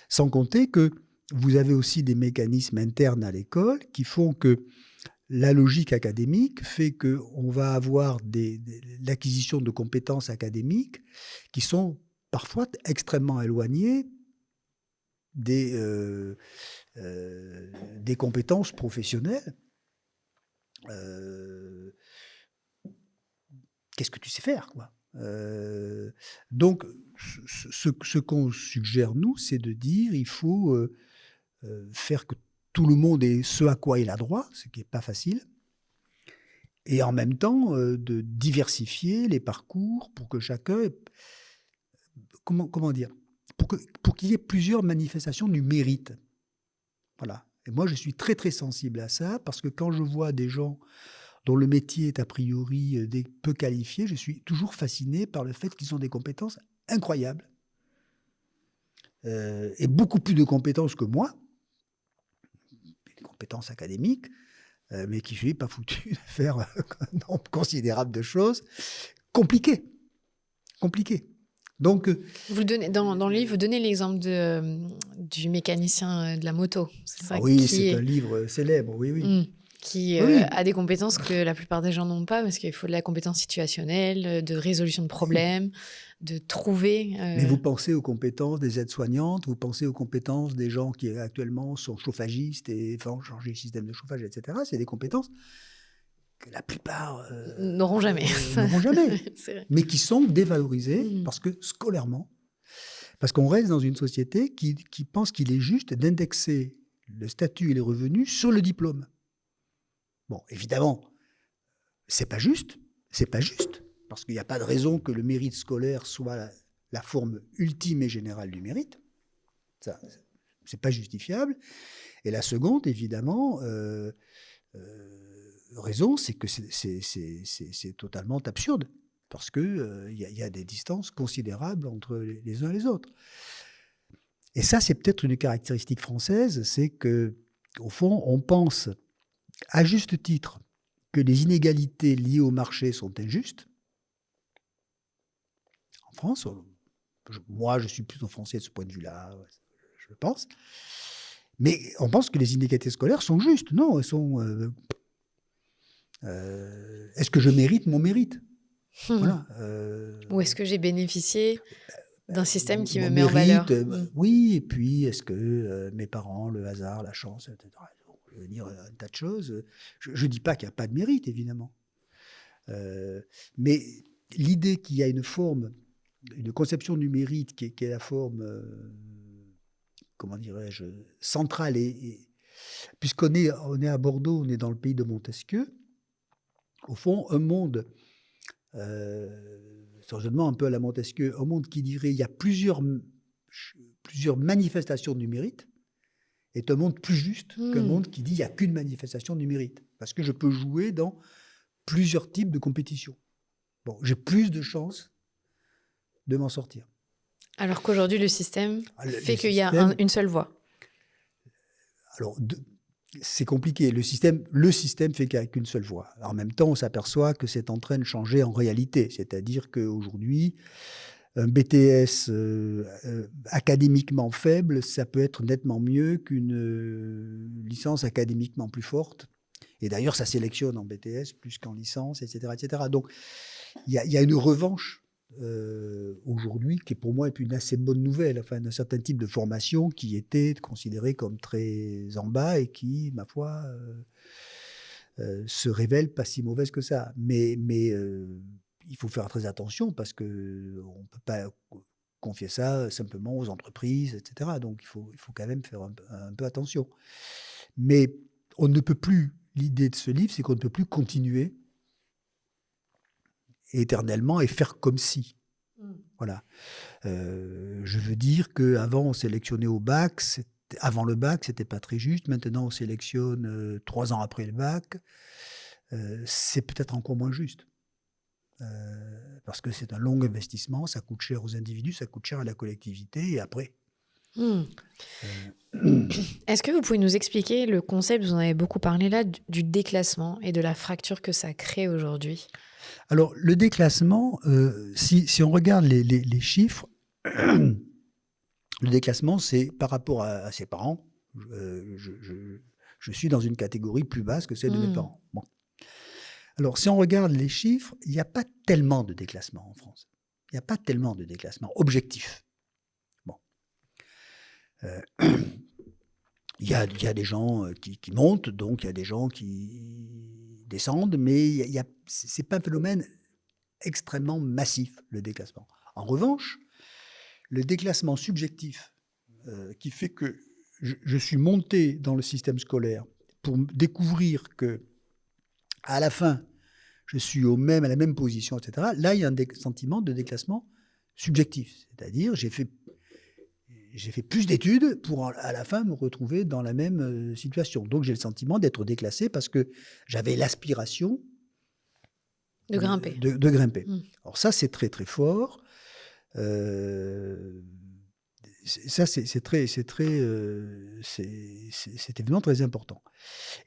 Sans compter que vous avez aussi des mécanismes internes à l'école qui font que la logique académique fait qu'on va avoir l'acquisition de compétences académiques qui sont parfois extrêmement éloignées des compétences professionnelles. Qu'est-ce que tu sais faire, quoi? Donc, ce qu'on suggère, nous, c'est de dire il faut faire que tout le monde ait ce à quoi il a droit, ce qui n'est pas facile, et en même temps de diversifier les parcours pour que chacun ait, comment dire, pour qu'il y ait plusieurs manifestations du mérite. Voilà. Et moi, je suis très très sensible à ça parce que quand je vois des gens dont le métier est a priori peu qualifié, je suis toujours fasciné par le fait qu'ils ont des compétences incroyables et beaucoup plus de compétences que moi, des compétences académiques, mais qui ne suis pas foutu de faire un nombre considérable de choses compliquées. Donc, vous donnez, dans le livre, vous donnez l'exemple du mécanicien de la moto. C'est ça c'est un livre célèbre, oui. Qui a des compétences que la plupart des gens n'ont pas, parce qu'il faut de la compétence situationnelle, de résolution de problèmes, de trouver... Mais vous pensez aux compétences des aides-soignantes, vous pensez aux compétences des gens qui actuellement sont chauffagistes et font changer le système de chauffage, etc. C'est des compétences que la plupart n'auront jamais. Mais qui sont dévalorisées parce que scolairement, parce qu'on reste dans une société qui pense qu'il est juste d'indexer le statut et les revenus sur le diplôme. Bon, évidemment, c'est pas juste, parce qu'il n'y a pas de raison que le mérite scolaire soit la forme ultime et générale du mérite. Ça, c'est pas justifiable. Et la seconde, évidemment, raison, c'est que c'est totalement absurde, parce que y a des distances considérables entre les uns et les autres. Et ça, c'est peut-être une caractéristique française, c'est que, au fond, on pense, à juste titre, que les inégalités liées au marché sont injustes. En France, moi, je suis plutôt français de ce point de vue-là, je pense. Mais on pense que les inégalités scolaires sont justes. Non, elles sont... est-ce que je mérite mon mérite? Voilà. Ou est-ce que j'ai bénéficié d'un système qui me Mon met en valeur? mérite, oui, et puis est-ce que mes parents, le hasard, la chance, etc. Je veux dire un tas de choses. Je ne dis pas qu'il n'y a pas de mérite, évidemment. Mais l'idée qu'il y a une forme, une conception du mérite qui est la forme, comment dirais-je, centrale, puisqu'on est à Bordeaux, on est dans le pays de Montesquieu, au fond, un monde, certainement un peu à la Montesquieu, un monde qui dirait il y a plusieurs manifestations du mérite, est un monde plus juste qu'un monde qui dit il n'y a qu'une manifestation du mérite. Parce que je peux jouer dans plusieurs types de compétitions. Bon, j'ai plus de chances de m'en sortir. Alors qu'aujourd'hui, le système fait qu'il y a une seule voie. Alors, c'est compliqué. Le système fait qu'il n'y a qu'une seule voie. En même temps, on s'aperçoit que c'est en train de changer en réalité. C'est-à-dire qu'aujourd'hui, un BTS académiquement faible, ça peut être nettement mieux qu'une licence académiquement plus forte. Et d'ailleurs, ça sélectionne en BTS plus qu'en licence, etc., etc. Donc, il y a une revanche aujourd'hui qui, pour moi, est une assez bonne nouvelle. Enfin, d'un certain type de formation qui était considérée comme très en bas et qui, ma foi, se révèle pas si mauvaise que ça. Mais il faut faire très attention parce qu'on ne peut pas confier ça simplement aux entreprises, etc. Donc, il faut quand même faire un peu attention. Mais on ne peut plus, l'idée de ce livre, c'est qu'on ne peut plus continuer éternellement et faire comme si. Voilà. Je veux dire qu'avant, on sélectionnait au bac. Avant le bac, c'était pas très juste. Maintenant, on sélectionne 3 ans après le bac. C'est peut-être encore moins juste. Parce que c'est un long investissement, ça coûte cher aux individus, ça coûte cher à la collectivité, et après. Est-ce que vous pouvez nous expliquer le concept, vous en avez beaucoup parlé là, du déclassement et de la fracture que ça crée aujourd'hui? Alors, le déclassement, si on regarde les chiffres, le déclassement, c'est par rapport à ses parents. Je suis dans une catégorie plus basse que celle de mes parents. Bon. Alors, si on regarde les chiffres, il n'y a pas tellement de déclassement en France. Il n'y a pas tellement de déclassement objectif. Bon. Il y a des gens qui montent, donc il y a des gens qui descendent, mais ce n'est pas un phénomène extrêmement massif, le déclassement. En revanche, le déclassement subjectif qui fait que je suis monté dans le système scolaire pour découvrir que à la fin, je suis à la même position, etc. Là, il y a un sentiment de déclassement subjectif. C'est-à-dire, j'ai fait plus d'études pour, à la fin, me retrouver dans la même situation. Donc, j'ai le sentiment d'être déclassé parce que j'avais l'aspiration de grimper. De grimper. Alors ça, c'est très, très fort. Ça, c'est évidemment très important.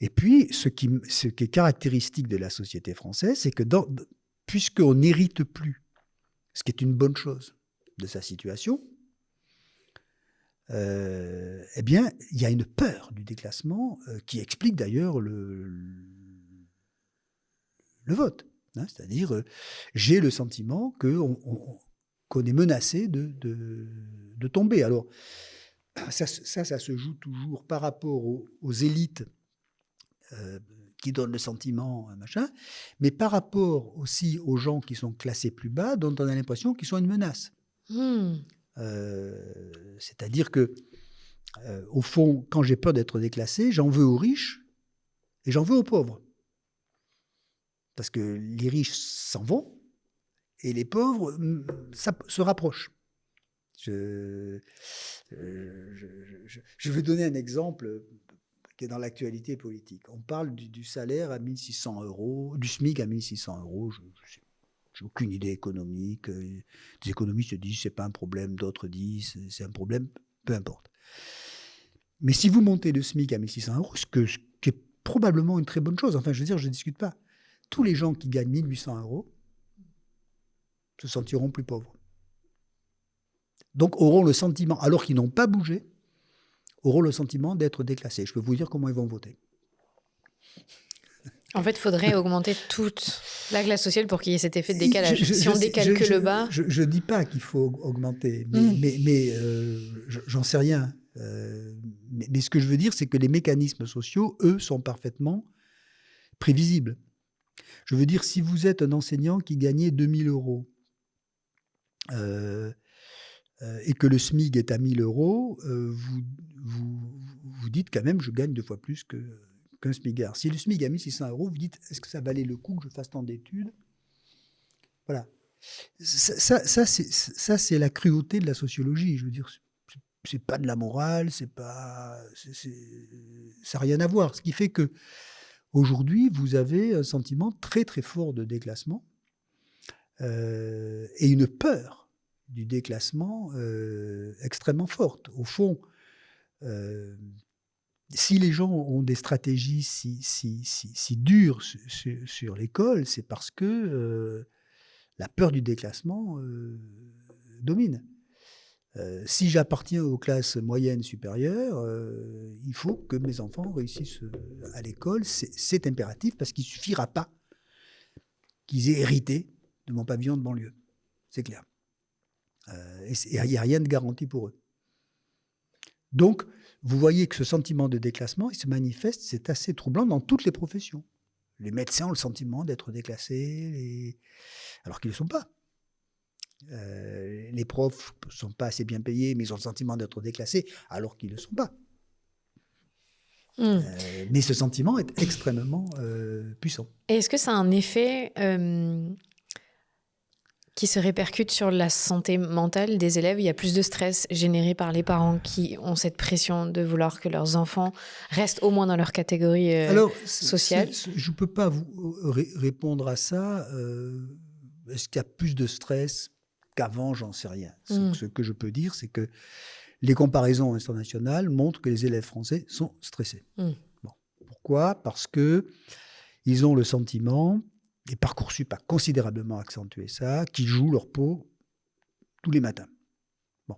Et puis, ce qui est caractéristique de la société française, c'est que puisqu'on n'hérite plus, ce qui est une bonne chose de sa situation, eh bien, il y a une peur du déclassement qui explique d'ailleurs le vote. Hein, c'est-à-dire, j'ai le sentiment qu'on est menacé de tomber. Alors, ça se joue toujours par rapport aux élites qui donnent le sentiment, machin, mais par rapport aussi aux gens qui sont classés plus bas, dont on a l'impression qu'ils sont une menace. C'est-à-dire que, au fond, quand j'ai peur d'être déclassé, j'en veux aux riches et j'en veux aux pauvres. Parce que les riches s'en vont et les pauvres se rapprochent. Je, je vais donner un exemple qui est dans l'actualité politique. On parle du salaire à 1600 euros, du SMIC à 1600 euros. Je n'ai aucune idée économique. Des économistes disent c'est pas un problème, d'autres disent c'est un problème, peu importe. Mais si vous montez le SMIC à 1600 euros, ce qui est probablement une très bonne chose, enfin je veux dire, je ne discute pas. Tous les gens qui gagnent 1800 euros se sentiront plus pauvres. Donc auront le sentiment, alors qu'ils n'ont pas bougé, auront le sentiment d'être déclassés. Je peux vous dire comment ils vont voter. En fait, il faudrait augmenter toute la classe sociale pour qu'il y ait cet effet de décalage. Si on décale que le bas... Je ne dis pas qu'il faut augmenter, mais j'en sais rien. Mais ce que je veux dire, c'est que les mécanismes sociaux, eux, sont parfaitement prévisibles. Je veux dire, si vous êtes un enseignant qui gagnait 2000 euros et que le SMIC est à 1000 euros, vous dites quand même, je gagne 2 fois plus qu'un SMICard. Si le SMIC est à 1600 euros, vous dites, est-ce que ça valait le coup que je fasse tant d'études? Voilà. Ça c'est la cruauté de la sociologie. Je veux dire, c'est pas de la morale, ça n'a rien à voir. Ce qui fait que aujourd'hui, vous avez un sentiment très très fort de déclassement et une peur du déclassement extrêmement forte. Au fond, si les gens ont des stratégies si dures sur l'école, c'est parce que la peur du déclassement domine. Si j'appartiens aux classes moyennes supérieures, il faut que mes enfants réussissent à l'école. C'est impératif parce qu'il ne suffira pas qu'ils aient hérité de mon pavillon de banlieue. C'est clair. Et il n'y a rien de garanti pour eux. Donc, vous voyez que ce sentiment de déclassement, il se manifeste, c'est assez troublant dans toutes les professions. Les médecins ont le sentiment d'être déclassés, alors qu'ils ne le sont pas. Les profs ne sont pas assez bien payés, mais ils ont le sentiment d'être déclassés, alors qu'ils ne le sont pas. Mais ce sentiment est extrêmement puissant. Et est-ce que ça a un effet qui se répercute sur la santé mentale des élèves? Il y a plus de stress généré par les parents qui ont cette pression de vouloir que leurs enfants restent au moins dans leur catégorie sociale. Je ne peux pas vous répondre à ça. Est-ce qu'il y a plus de stress qu'avant? J'en sais rien. Ce que je peux dire, c'est que les comparaisons internationales montrent que les élèves français sont stressés. Bon. Pourquoi? Parce qu'ils ont le sentiment, et Parcoursup a considérablement accentué ça, qu'ils jouent leur peau tous les matins. Bon.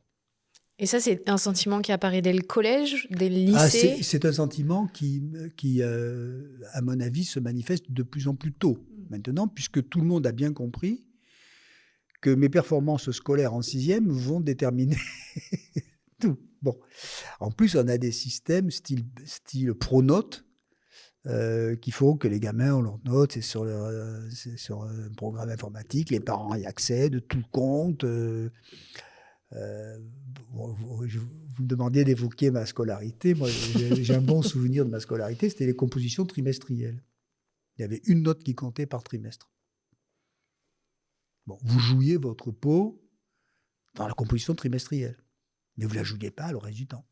Et ça, c'est un sentiment qui apparaît dès le collège, dès le lycée? C'est un sentiment qui à mon avis, se manifeste de plus en plus tôt maintenant, puisque tout le monde a bien compris que mes performances scolaires en 6e vont déterminer tout. Bon. En plus, on a des systèmes style pronote qui font que les gamins ont leurs notes, c'est sur un programme informatique, les parents y accèdent, tout compte. Vous me demandiez d'évoquer ma scolarité. Moi, j'ai un bon souvenir de ma scolarité, c'était les compositions trimestrielles. Il y avait une note qui comptait par trimestre. Bon, vous jouiez votre peau dans la composition trimestrielle, mais vous ne la jouiez pas le reste du temps.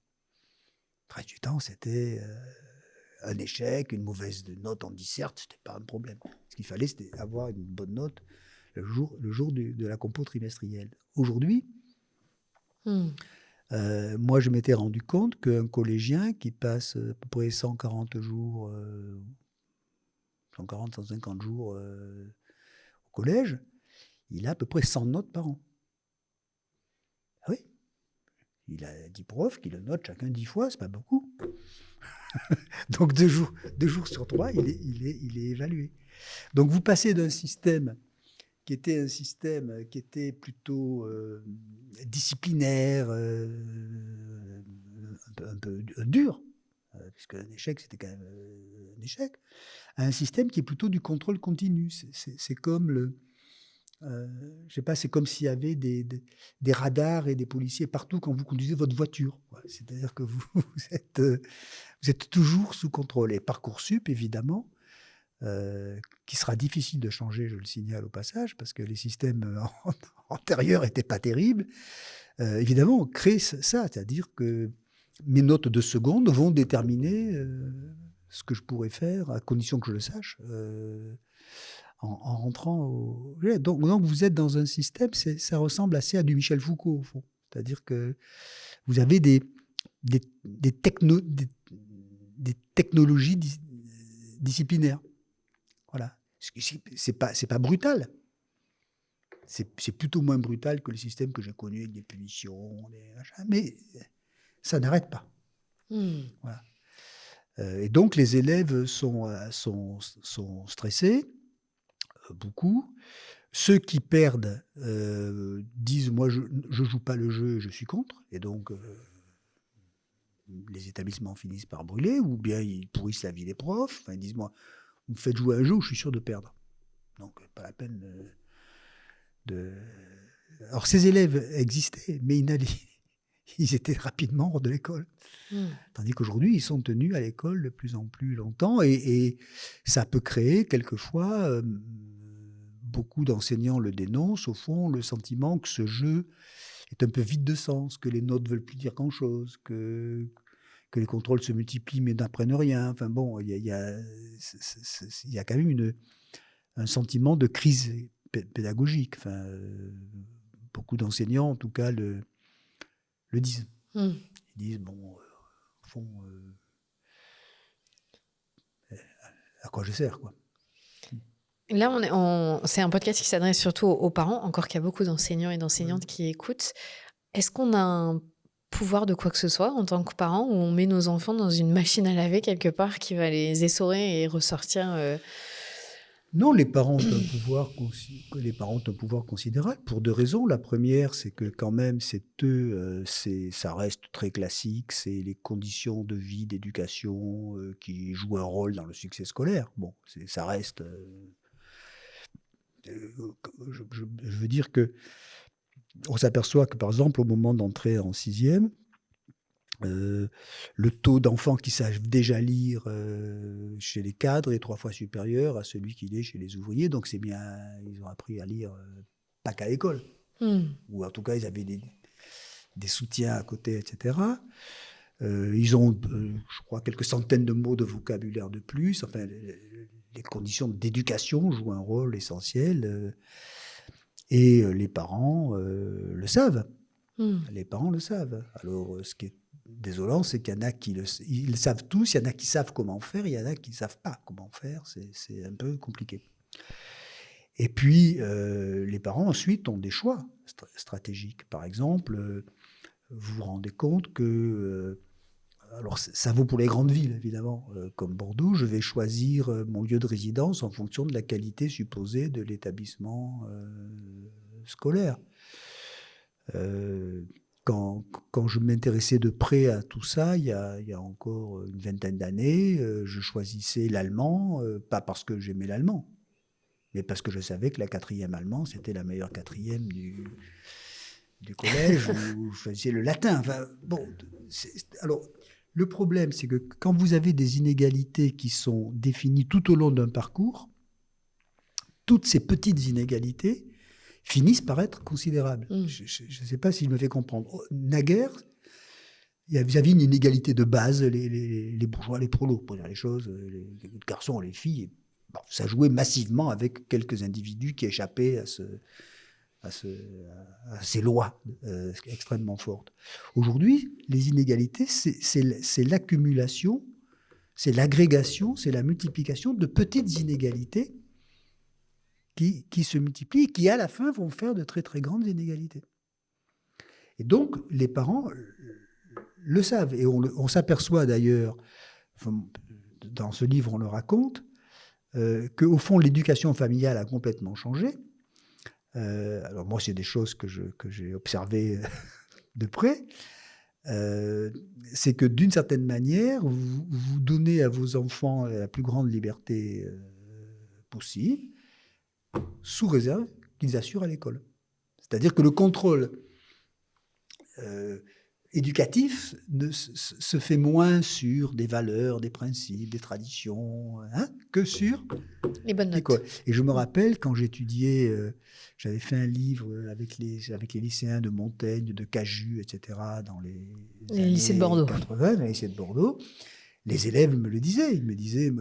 Le reste du temps, c'était un échec, une mauvaise note en disserte, ce n'était pas un problème. Ce qu'il fallait, c'était avoir une bonne note le jour de la compo trimestrielle. Aujourd'hui, moi, je m'étais rendu compte qu'un collégien qui passe à peu près 140 jours, 150 jours au collège, il a à peu près 100 notes par an. Ah oui, il a 10 profs qui le notent chacun 10 fois, c'est pas beaucoup. Donc 2 jours sur 3, il est évalué. Donc vous passez d'un système qui était plutôt disciplinaire, un peu dur, puisque un échec, c'était quand même un échec, à un système qui est plutôt du contrôle continu. C'est comme je sais pas, c'est comme s'il y avait des radars et des policiers partout quand vous conduisez votre voiture. C'est-à-dire que vous êtes toujours sous contrôle. Et Parcoursup, évidemment, qui sera difficile de changer, je le signale au passage, parce que les systèmes antérieurs n'étaient pas terribles, évidemment, créer ça, c'est-à-dire que mes notes de seconde vont déterminer ce que je pourrais faire, à condition que je le sache, en rentrant au... Ouais, donc vous êtes dans un système, ça ressemble assez à du Michel Foucault, au fond. C'est-à-dire que vous avez des technologies disciplinaires. Voilà. C'est pas brutal. C'est plutôt moins brutal que le système que j'ai connu avec des punitions, des machins, mais ça n'arrête pas. Voilà. Et donc les élèves sont stressés, beaucoup. Ceux qui perdent disent « moi je joue pas le jeu, je suis contre », et donc les établissements finissent par brûler, ou bien ils pourrissent la vie des profs. Enfin, ils disent « moi, vous me faites jouer à un jeu où je suis sûr de perdre ». Donc pas la peine de... Alors ces élèves existaient, mais ils étaient rapidement hors de l'école. Tandis qu'aujourd'hui, ils sont tenus à l'école de plus en plus longtemps, et ça peut créer quelquefois, beaucoup d'enseignants le dénoncent, au fond, le sentiment que ce jeu est un peu vide de sens, que les notes ne veulent plus dire grand-chose, que les contrôles se multiplient mais n'apprennent rien. Enfin bon, il y a quand même un sentiment de crise pédagogique. Enfin, beaucoup d'enseignants, en tout cas, le disent. Ils disent, bon, au fond, à quoi je sers, quoi. Là, c'est un podcast qui s'adresse surtout aux parents, encore qu'il y a beaucoup d'enseignants et d'enseignantes qui écoutent. Est-ce qu'on a un pouvoir de quoi que ce soit en tant que parent, où on met nos enfants dans une machine à laver quelque part qui va les essorer et ressortir Non, les parents ont un pouvoir considérable pour deux raisons. La première, c'est que quand même, ça reste très classique, c'est les conditions de vie, d'éducation qui jouent un rôle dans le succès scolaire. Bon, ça reste... je veux dire que on s'aperçoit que, par exemple, au moment d'entrer en 6e, le taux d'enfants qui savent déjà lire chez les cadres est 3 fois supérieur à celui qu'il est chez les ouvriers. Donc c'est bien, ils ont appris à lire pas qu'à l'école. Ou en tout cas, ils avaient des soutiens à côté, etc. Ils ont, je crois, quelques centaines de mots de vocabulaire de plus. Enfin, les conditions d'éducation jouent un rôle essentiel. Et les parents le savent. Les parents le savent. Alors, ce qui est désolant, c'est qu'il y en a qui ils le savent tous, il y en a qui savent comment faire, il y en a qui ne savent pas comment faire. C'est un peu compliqué. Et puis, les parents, ensuite, ont des choix stratégiques. Par exemple, vous vous rendez compte que... alors, ça vaut pour les grandes villes, évidemment. Comme Bordeaux, je vais choisir mon lieu de résidence en fonction de la qualité supposée de l'établissement scolaire. Quand je m'intéressais de près à tout ça, il y a encore une vingtaine d'années, je choisissais l'allemand, pas parce que j'aimais l'allemand, mais parce que je savais que la 4e allemand, c'était la meilleure 4e du collège, où je choisissais le latin. Enfin, bon, alors, le problème, c'est que quand vous avez des inégalités qui sont définies tout au long d'un parcours, toutes ces petites inégalités finissent par être considérables. Je ne sais pas si je me fais comprendre. Naguère, il y avait une inégalité de base, les bourgeois, les prolos, pour dire les choses, les garçons, les filles. Bon, ça jouait massivement avec quelques individus qui échappaient à ces lois extrêmement fortes. Aujourd'hui, les inégalités, c'est l'accumulation, c'est l'agrégation, c'est la multiplication de petites inégalités qui se multiplient et qui, à la fin, vont faire de très, très grandes inégalités. Et donc, les parents le savent. Et on s'aperçoit d'ailleurs, dans ce livre, on le raconte, qu'au fond, l'éducation familiale a complètement changé. Alors moi, c'est des choses que j'ai observées de près. C'est que d'une certaine manière, vous donnez à vos enfants la plus grande liberté possible, sous réserve qu'ils assurent à l'école. C'est-à-dire que le contrôle éducatif se fait moins sur des valeurs, des principes, des traditions, hein, que sur Les bonnes notes. l'école. Et je me rappelle quand j'étudiais, j'avais fait un livre avec les lycéens de Montaigne, de Cajus, etc., dans les lycées de années Bordeaux. 80, dans les lycées de Bordeaux. Les élèves me le disaient. Ils me disaient,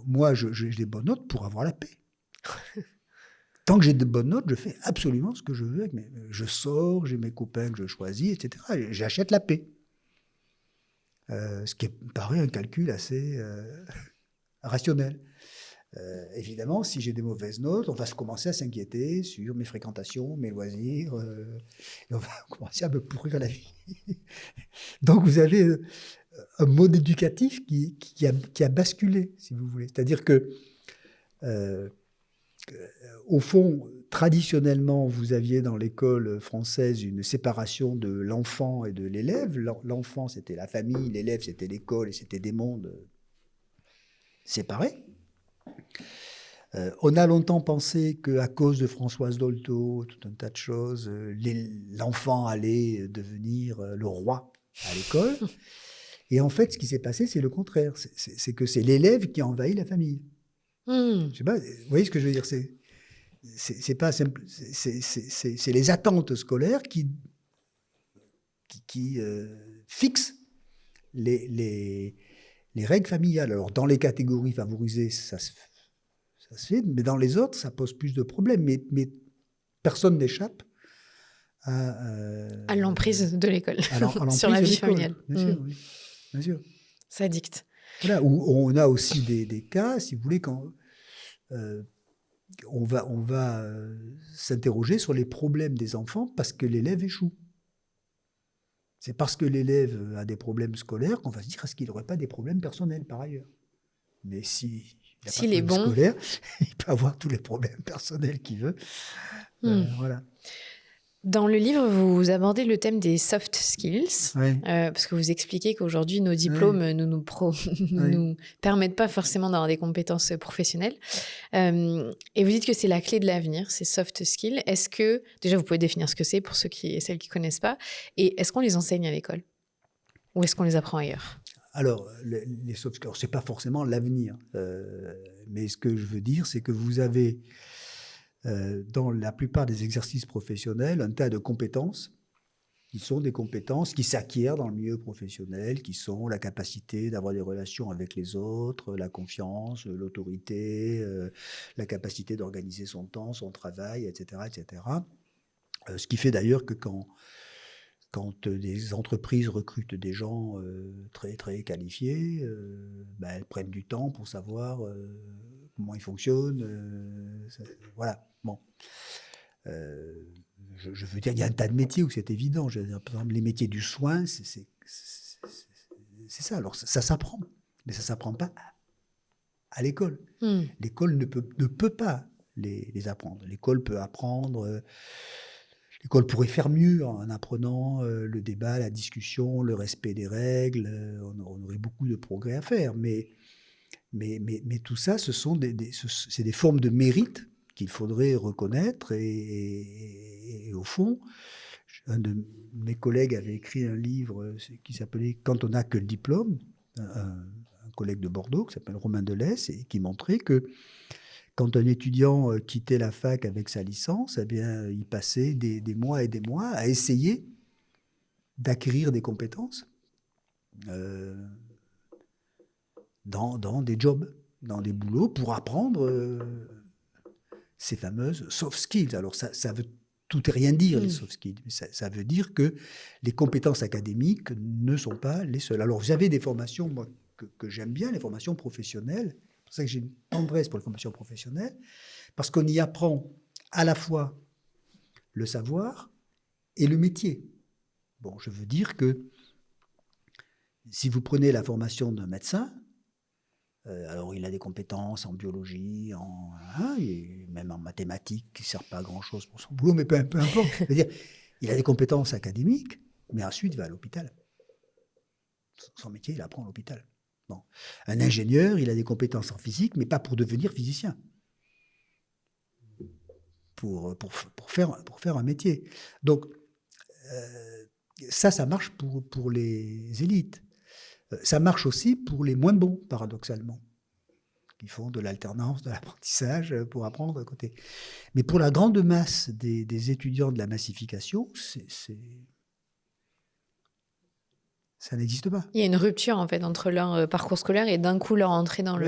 moi, j'ai des bonnes notes pour avoir la paix. Tant que j'ai de bonnes notes, je fais absolument ce que je veux. Je sors, j'ai mes copains que je choisis, etc. J'achète la paix. Ce qui paraît un calcul assez rationnel. Évidemment, si j'ai des mauvaises notes, on va se commencer à s'inquiéter sur mes fréquentations, mes loisirs, et on va commencer à me pourrir la vie. Donc vous avez un mode éducatif qui a basculé, si vous voulez. C'est-à-dire que au fond, traditionnellement, vous aviez dans l'école française une séparation de l'enfant et de l'élève. L'enfant, c'était la famille, l'élève, c'était l'école, et c'était des mondes séparés. On a longtemps pensé qu'à cause de Françoise Dolto, tout un tas de choses, l'enfant allait devenir le roi à l'école. Et en fait, ce qui s'est passé, c'est le contraire. C'est que c'est l'élève qui envahit la famille. Je sais pas, vous voyez ce que je veux dire, c'est pas simple, c'est les attentes scolaires qui fixent les règles familiales. Alors, dans les catégories favorisées, ça se fait, mais dans les autres, ça pose plus de problèmes. Mais personne n'échappe à l'emprise de l'école sur la vie familiale. Bien sûr, oui. Bien sûr. Ça dicte. Voilà, où on a aussi des cas, si vous voulez, quand on va s'interroger sur les problèmes des enfants parce que l'élève échoue. C'est parce que l'élève a des problèmes scolaires qu'on va se dire, est-ce qu'il n'aurait pas des problèmes personnels par ailleurs? Mais s'il est bon scolaire, il peut avoir tous les problèmes personnels qu'il veut. Voilà. Dans le livre, vous abordez le thème des soft skills, oui. Parce que vous expliquez qu'aujourd'hui, nos diplômes ne nous permettent pas forcément d'avoir des compétences professionnelles. Et vous dites que c'est la clé de l'avenir, ces soft skills. Est-ce que, déjà, vous pouvez définir ce que c'est pour celles qui ne connaissent pas, et est-ce qu'on les enseigne à l'école? Ou est-ce qu'on les apprend ailleurs? Alors, les soft skills, ce n'est pas forcément l'avenir. Mais ce que je veux dire, c'est que vous avez... dans la plupart des exercices professionnels, un tas de compétences qui sont des compétences qui s'acquièrent dans le milieu professionnel, qui sont la capacité d'avoir des relations avec les autres, la confiance, l'autorité, la capacité d'organiser son temps, son travail, etc. etc. Ce qui fait d'ailleurs que quand des entreprises recrutent des gens très, très qualifiés, elles prennent du temps pour savoir comment ils fonctionnent. Voilà. Bon. Je veux dire, il y a un tas de métiers où c'est évident. Je veux dire, par exemple, les métiers du soin, c'est ça. Alors, ça s'apprend, mais ça ne s'apprend pas à l'école. L'école ne peut pas les apprendre. L'école peut apprendre... L'école pourrait faire mieux en apprenant le débat, la discussion, le respect des règles. On aurait beaucoup de progrès à faire. Mais tout ça, c'est des formes de mérite qu'il faudrait reconnaître. Et au fond, un de mes collègues avait écrit un livre qui s'appelait « Quand on n'a que le diplôme », un collègue de Bordeaux qui s'appelle Romain Delesse, et qui montrait que quand un étudiant quittait la fac avec sa licence, eh bien, il passait des mois et des mois à essayer d'acquérir des compétences dans des jobs, dans des boulots, pour apprendre ces fameuses soft skills. Alors, ça veut tout et rien dire, les soft skills. Mais ça veut dire que les compétences académiques ne sont pas les seules. Alors, vous avez des formations, moi, que j'aime bien, les formations professionnelles. C'est pour ça que j'ai une tendresse pour les formations professionnelles, parce qu'on y apprend à la fois le savoir et le métier. Bon, je veux dire que si vous prenez la formation d'un médecin, alors il a des compétences en biologie, et même en mathématiques qui ne servent pas à grand-chose pour son boulot, mais peu importe. C'est-à-dire, il a des compétences académiques, mais ensuite il va à l'hôpital. Son métier, il apprend à l'hôpital. Bon. Un ingénieur, il a des compétences en physique, mais pas pour devenir physicien. Pour faire un métier. Donc, Ça marche pour les élites. Ça marche aussi pour les moins bons, paradoxalement, qui font de l'alternance, de l'apprentissage pour apprendre à côté. Mais pour la grande masse des étudiants de la massification, ça n'existe pas. Il y a une rupture en fait entre leur parcours scolaire et d'un coup leur entrée dans Oui.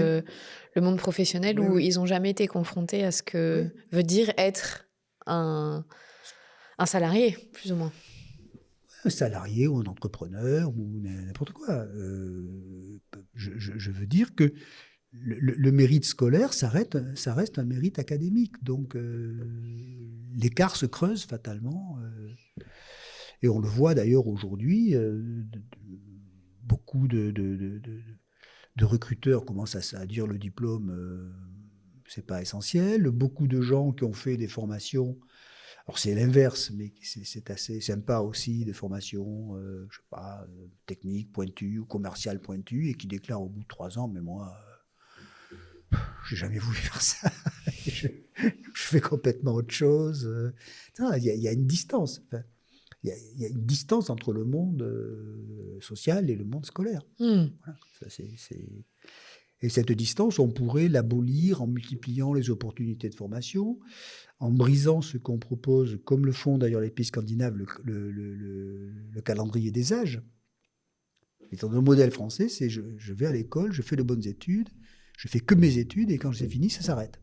le monde professionnel Oui, où oui. ils n'ont jamais été confrontés à ce que veut dire être un salarié, plus ou moins. Un salarié ou un entrepreneur ou n'importe quoi. Je veux dire que le mérite scolaire, ça reste un mérite académique. Donc l'écart se creuse fatalement. Et on le voit d'ailleurs aujourd'hui. Beaucoup de recruteurs commencent à dire le diplôme, c'est pas essentiel. Beaucoup de gens qui ont fait des formations, alors c'est l'inverse, mais c'est assez sympa aussi, des formations, je sais pas, techniques pointues ou commerciales pointues, et qui déclarent au bout de 3 ans, mais moi, j'ai jamais voulu faire ça. je fais complètement autre chose. Il y a une distance. Enfin, il y a une distance entre le monde social et le monde scolaire. Hmm. Voilà, Et cette distance, on pourrait l'abolir en multipliant les opportunités de formation, en brisant ce qu'on propose, comme le font d'ailleurs les pays scandinaves, le calendrier des âges. Et dans le modèle français, c'est je vais à l'école, je fais de bonnes études, je fais que mes études, et quand c'est fini, ça s'arrête.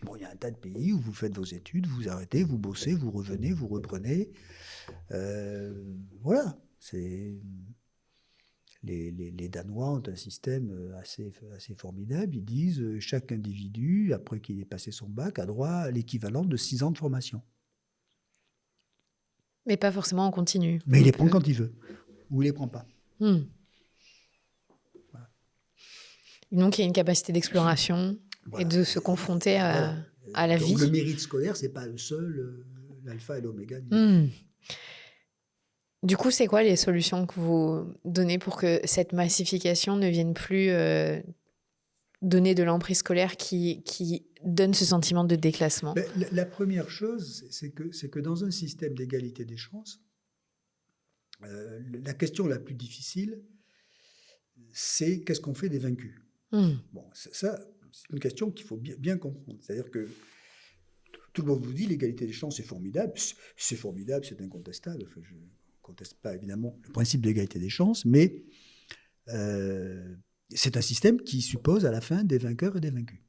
Bon, il y a un tas de pays où vous faites vos études, vous arrêtez, vous bossez, vous revenez, vous reprenez. Voilà, les Danois ont un système assez formidable. Ils disent chaque individu, après qu'il ait passé son bac, a droit à l'équivalent de 6 ans de formation. Mais pas forcément en continu. Mais il les prend quand il veut, ou il les prend pas. Hmm. Voilà. Donc il y a une capacité d'exploration et de se confronter à la vie. Donc le mérite scolaire, c'est pas le seul, l'alpha et l'oméga. Du coup, c'est quoi les solutions que vous donnez pour que cette massification ne vienne plus donner de l'emprise scolaire qui donne ce sentiment de déclassement? La première chose, c'est que dans un système d'égalité des chances, la question la plus difficile, c'est qu'est-ce qu'on fait des vaincus? Bon, ça, c'est une question qu'il faut bien comprendre. C'est-à-dire que tout le monde vous dit l'égalité des chances, c'est formidable. C'est formidable, c'est incontestable. Enfin, je ne conteste pas évidemment le principe de l'égalité des chances, mais c'est un système qui suppose à la fin des vainqueurs et des vaincus.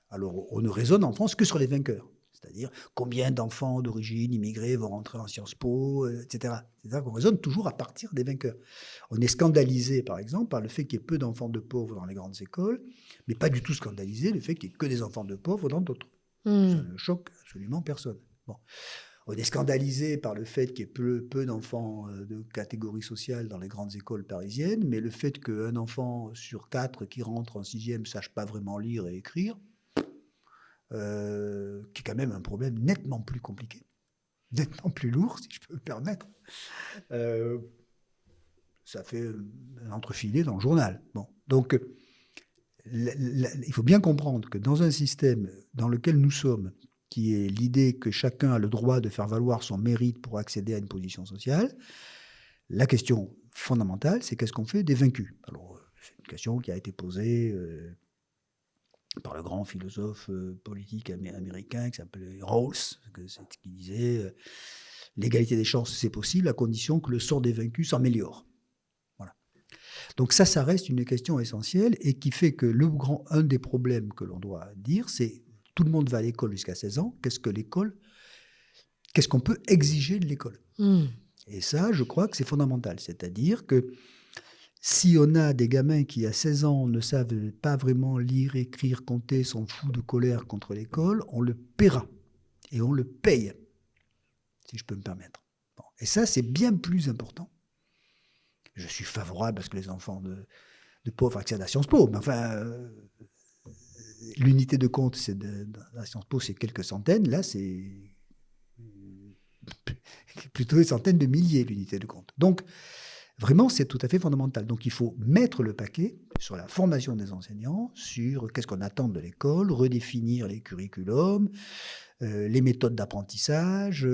Alors, on ne raisonne en France que sur les vainqueurs. C'est-à-dire combien d'enfants d'origine immigrée vont rentrer en Sciences Po, etc. C'est-à-dire qu'on raisonne toujours à partir des vainqueurs. On est scandalisé, par exemple, par le fait qu'il y ait peu d'enfants de pauvres dans les grandes écoles, mais pas du tout scandalisé le fait qu'il n'y ait que des enfants de pauvres dans d'autres. Ça ne choque absolument personne. Bon. On est scandalisé par le fait qu'il y ait peu d'enfants de catégorie sociale dans les grandes écoles parisiennes, mais le fait qu'un enfant sur 4 qui rentre en 6e ne sache pas vraiment lire et écrire, qui est quand même un problème nettement plus compliqué, nettement plus lourd, si je peux me permettre. Ça fait un entrefilet dans le journal. Bon. Donc, il faut bien comprendre que dans un système dans lequel nous sommes, qui est l'idée que chacun a le droit de faire valoir son mérite pour accéder à une position sociale, la question fondamentale, c'est qu'est-ce qu'on fait des vaincus? Alors, c'est une question qui a été posée par le grand philosophe politique américain qui s'appelait Rawls, qui disait l'égalité des chances, c'est possible à condition que le sort des vaincus s'améliore. Voilà. Donc ça reste une question essentielle et qui fait que un des problèmes que l'on doit dire, c'est tout le monde va à l'école jusqu'à 16 ans, qu'est-ce qu'on peut exiger de l'école? Et ça, je crois que c'est fondamental. C'est-à-dire que si on a des gamins qui, à 16 ans, ne savent pas vraiment lire, écrire, compter, sont fous de colère contre l'école, on le paiera. Et on le paye, si je peux me permettre. Bon. Et ça, c'est bien plus important. Je suis favorable à ce que les enfants de pauvres accèdent à Sciences Po. Mais enfin, l'unité de compte, à Sciences Po, c'est quelques centaines. Là, c'est plutôt des centaines de milliers, l'unité de compte. Donc, vraiment, c'est tout à fait fondamental. Donc, il faut mettre le paquet sur la formation des enseignants, sur qu'est-ce qu'on attend de l'école, redéfinir les curriculums, les méthodes d'apprentissage,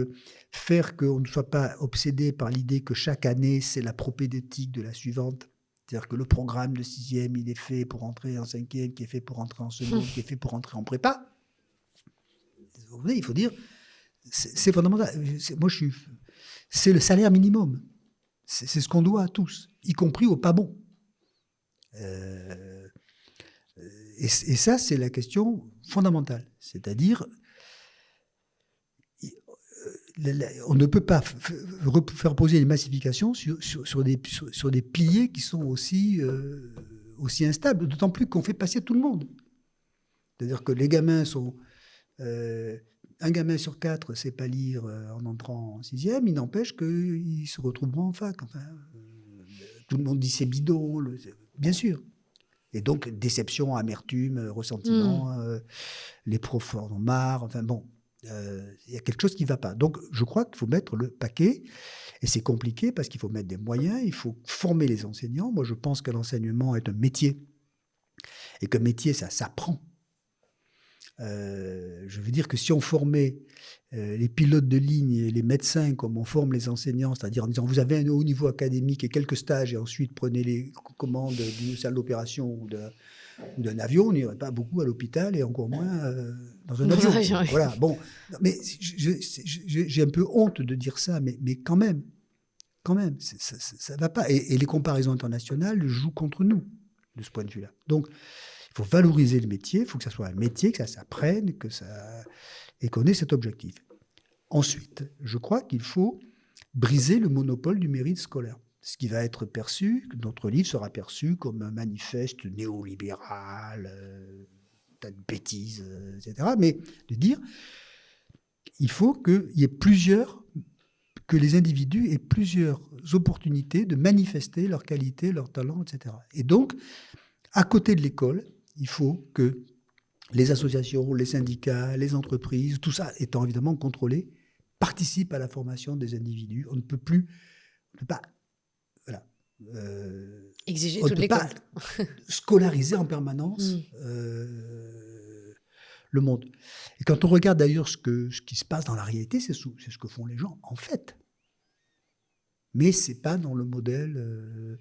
faire qu'on ne soit pas obsédé par l'idée que chaque année, c'est la propédeutique de la suivante. C'est-à-dire que le programme de 6e, il est fait pour entrer en 5e, qui est fait pour entrer en seconde, qui est fait pour entrer en prépa. Vous voyez, il faut dire, c'est fondamental. C'est le salaire minimum. C'est ce qu'on doit à tous, y compris aux pas bons. Et ça, c'est la question fondamentale. C'est-à-dire, on ne peut pas faire poser les massifications sur des piliers qui sont aussi instables, d'autant plus qu'on fait passer tout le monde. C'est-à-dire que les gamins sont... un gamin sur 4 ne sait pas lire en entrant en 6e, il n'empêche qu'ils se retrouveront en fac. Enfin, tout le monde dit c'est bidon, bien sûr. Et donc, déception, amertume, ressentiment, les profs en ont marre, enfin bon, il y a quelque chose qui ne va pas. Donc, je crois qu'il faut mettre le paquet, et c'est compliqué parce qu'il faut mettre des moyens, il faut former les enseignants. Moi, je pense que l'enseignement est un métier, et que métier, ça s'apprend. Je veux dire que si on formait les pilotes de ligne et les médecins comme on forme les enseignants, c'est-à-dire en disant vous avez un haut niveau académique et quelques stages et ensuite prenez les commandes d'une salle d'opération ou d'un avion, on n'irait pas beaucoup à l'hôpital et encore moins dans un avion. Voilà, bon, mais j'ai un peu honte de dire ça, mais quand même, ça ne va pas. Et les comparaisons internationales jouent contre nous de ce point de vue-là. Donc, il faut valoriser le métier, il faut que ça soit un métier, que ça s'apprenne, et qu'on ait cet objectif. Ensuite, je crois qu'il faut briser le monopole du mérite scolaire. Ce qui va être perçu, notre livre sera perçu comme un manifeste néolibéral, tas de bêtises, etc. Mais de dire, il faut qu'il y ait que les individus aient plusieurs opportunités de manifester leur qualité, leur talent, etc. Et donc, à côté de l'école, il faut que les associations, les syndicats, les entreprises, tout ça étant évidemment contrôlé, participent à la formation des individus. On ne peut pas voilà, exiger toute l'école. Scolariser en permanence le monde. Et quand on regarde d'ailleurs ce qui se passe dans la réalité, c'est ce que font les gens en fait. Mais c'est pas dans le modèle...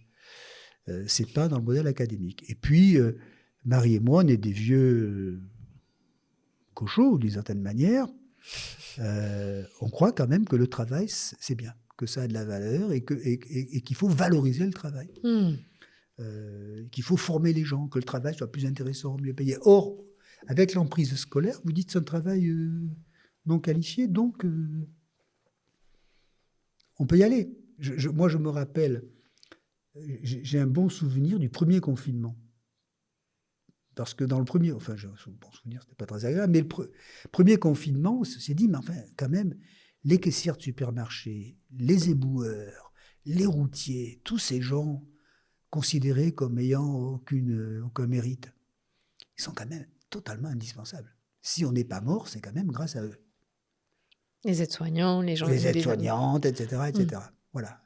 c'est pas dans le modèle académique. Et puis, Marie et moi, on est des vieux cochons, d'une certaine manière. On croit quand même que le travail, c'est bien, que ça a de la valeur et qu'il faut valoriser le travail. Qu'il faut former les gens, que le travail soit plus intéressant, mieux payé. Or, avec l'emprise scolaire, vous dites que c'est un travail non qualifié, donc on peut y aller. Moi, je me rappelle... J'ai un bon souvenir du premier confinement. Parce que dans le premier... Enfin, j'ai un bon souvenir, c'était pas très agréable, mais le premier confinement, on s'est dit, mais enfin, quand même, les caissières de supermarché, les éboueurs, les routiers, tous ces gens considérés comme ayant aucun mérite, ils sont quand même totalement indispensables. Si on n'est pas mort, c'est quand même grâce à eux. Les aides-soignants, les gens... Les aides-soignantes, etc., etc. Voilà.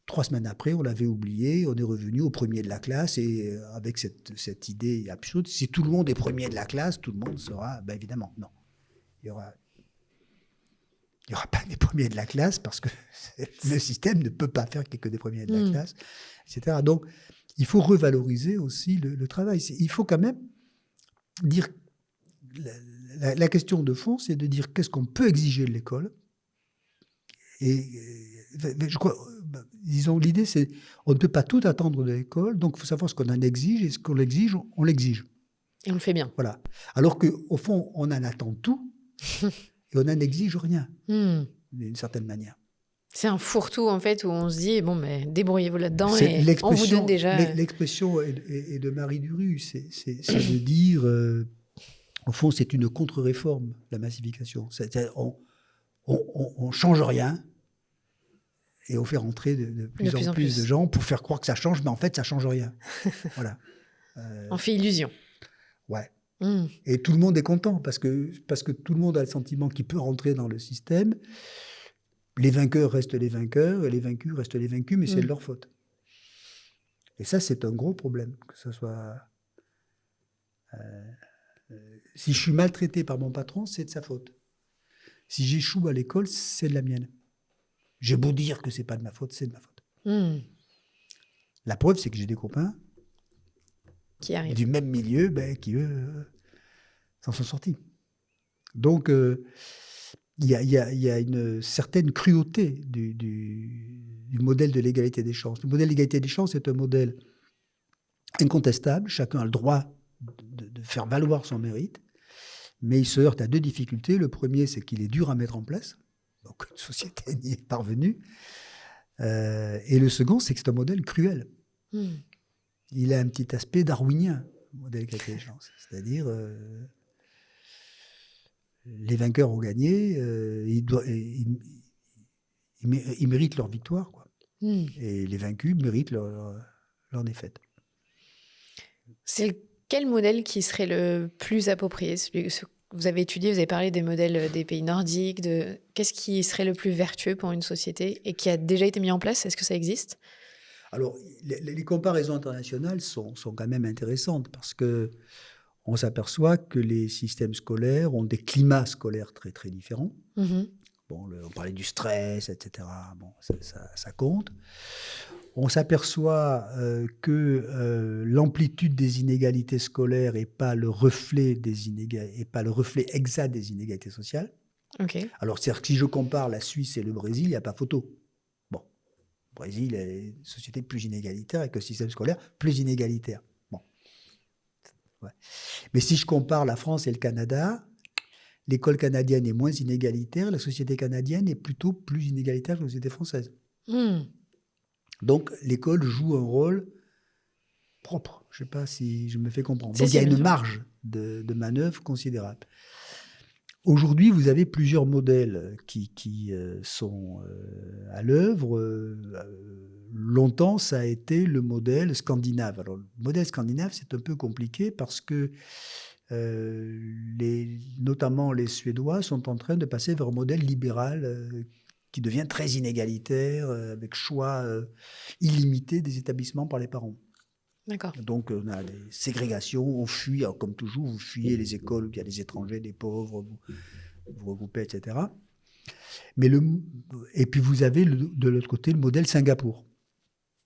3 semaines après, on l'avait oublié, on est revenu au premier de la classe, et avec cette idée absurde, si tout le monde est premier de la classe, tout le monde sera... Ben évidemment, non. Il n'y aura pas des premiers de la classe, parce que le système ne peut pas faire que des premiers de la classe, etc. Donc, il faut revaloriser aussi le travail. Il faut quand même dire... La question de fond, c'est de dire qu'est-ce qu'on peut exiger de l'école. Et je crois... Disons, l'idée, c'est on ne peut pas tout attendre de l'école, donc il faut savoir ce qu'on en exige, et ce qu'on l'exige, on l'exige. Et on le fait bien. Voilà. Alors qu'au fond, on en attend tout, et on n'en exige rien, d'une certaine manière. C'est un fourre-tout, en fait, où on se dit, bon, mais débrouillez-vous là-dedans, et on vous donne déjà... L'expression est de Marie Duru, c'est de dire, au fond, c'est une contre-réforme, la massification. C'est-à-dire, on ne change rien, et on fait rentrer de plus en plus de gens pour faire croire que ça change, mais en fait, ça ne change rien. Voilà. On fait illusion. Ouais. Et tout le monde est content, parce que tout le monde a le sentiment qu'il peut rentrer dans le système. Les vainqueurs restent les vainqueurs, et les vaincus restent les vaincus, mais c'est de leur faute. Et ça, c'est un gros problème, que ce soit Si je suis maltraité par mon patron, c'est de sa faute. Si j'échoue à l'école, c'est de la mienne. J'ai beau dire que c'est pas de ma faute, c'est de ma faute. La preuve, c'est que j'ai des copains Qui arrive. du même milieu qui, eux, s'en sont sortis. Donc, il y a une certaine cruauté du modèle de l'égalité des chances. Le modèle de l'égalité des chances est un modèle incontestable. Chacun a le droit de faire valoir son mérite, mais il se heurte à deux difficultés. Le premier, c'est qu'il est dur à mettre en place. Donc, une société n'y est parvenue. Et le second, c'est que c'est un modèle cruel. Il a un petit aspect darwinien, le modèle d'égalité des chances. C'est-à-dire, les vainqueurs ont gagné, ils méritent leur victoire, quoi. Et les vaincus méritent leur défaite. C'est quel modèle qui serait le plus approprié? Vous avez étudié, vous avez parlé des modèles des pays nordiques. Qu'est-ce qui serait le plus vertueux pour une société et qui a déjà été mis en place? Est-ce que ça existe? Alors, les comparaisons internationales sont quand même intéressantes parce que on s'aperçoit que les systèmes scolaires ont des climats scolaires très, très différents. Bon, on parlait du stress, etc. Bon, ça compte. On s'aperçoit que l'amplitude des inégalités scolaires n'est pas le reflet exact des inégalités sociales. Okay. Alors, c'est-à-dire que si je compare la Suisse et le Brésil, il n'y a pas photo. Bon, le Brésil est une société plus inégalitaire avec un système scolaire plus inégalitaire. Bon. Ouais. Mais si je compare la France et le Canada, l'école canadienne est moins inégalitaire, la société canadienne est plutôt plus inégalitaire que la société française. Donc, l'école joue un rôle propre. Je ne sais pas si je me fais comprendre. Donc, il y a une marge de manœuvre considérable. Aujourd'hui, vous avez plusieurs modèles qui sont à l'œuvre. Longtemps, ça a été le modèle scandinave. Alors, le modèle scandinave, c'est un peu compliqué parce que notamment les Suédois sont en train de passer vers un modèle libéral qui devient très inégalitaire, avec choix illimité des établissements par les parents. D'accord. Donc, on a des ségrégations, on fuit, alors, comme toujours, vous fuyez les écoles où il y a des étrangers, des pauvres, vous regroupez, etc. Et puis, vous avez de l'autre côté le modèle Singapour,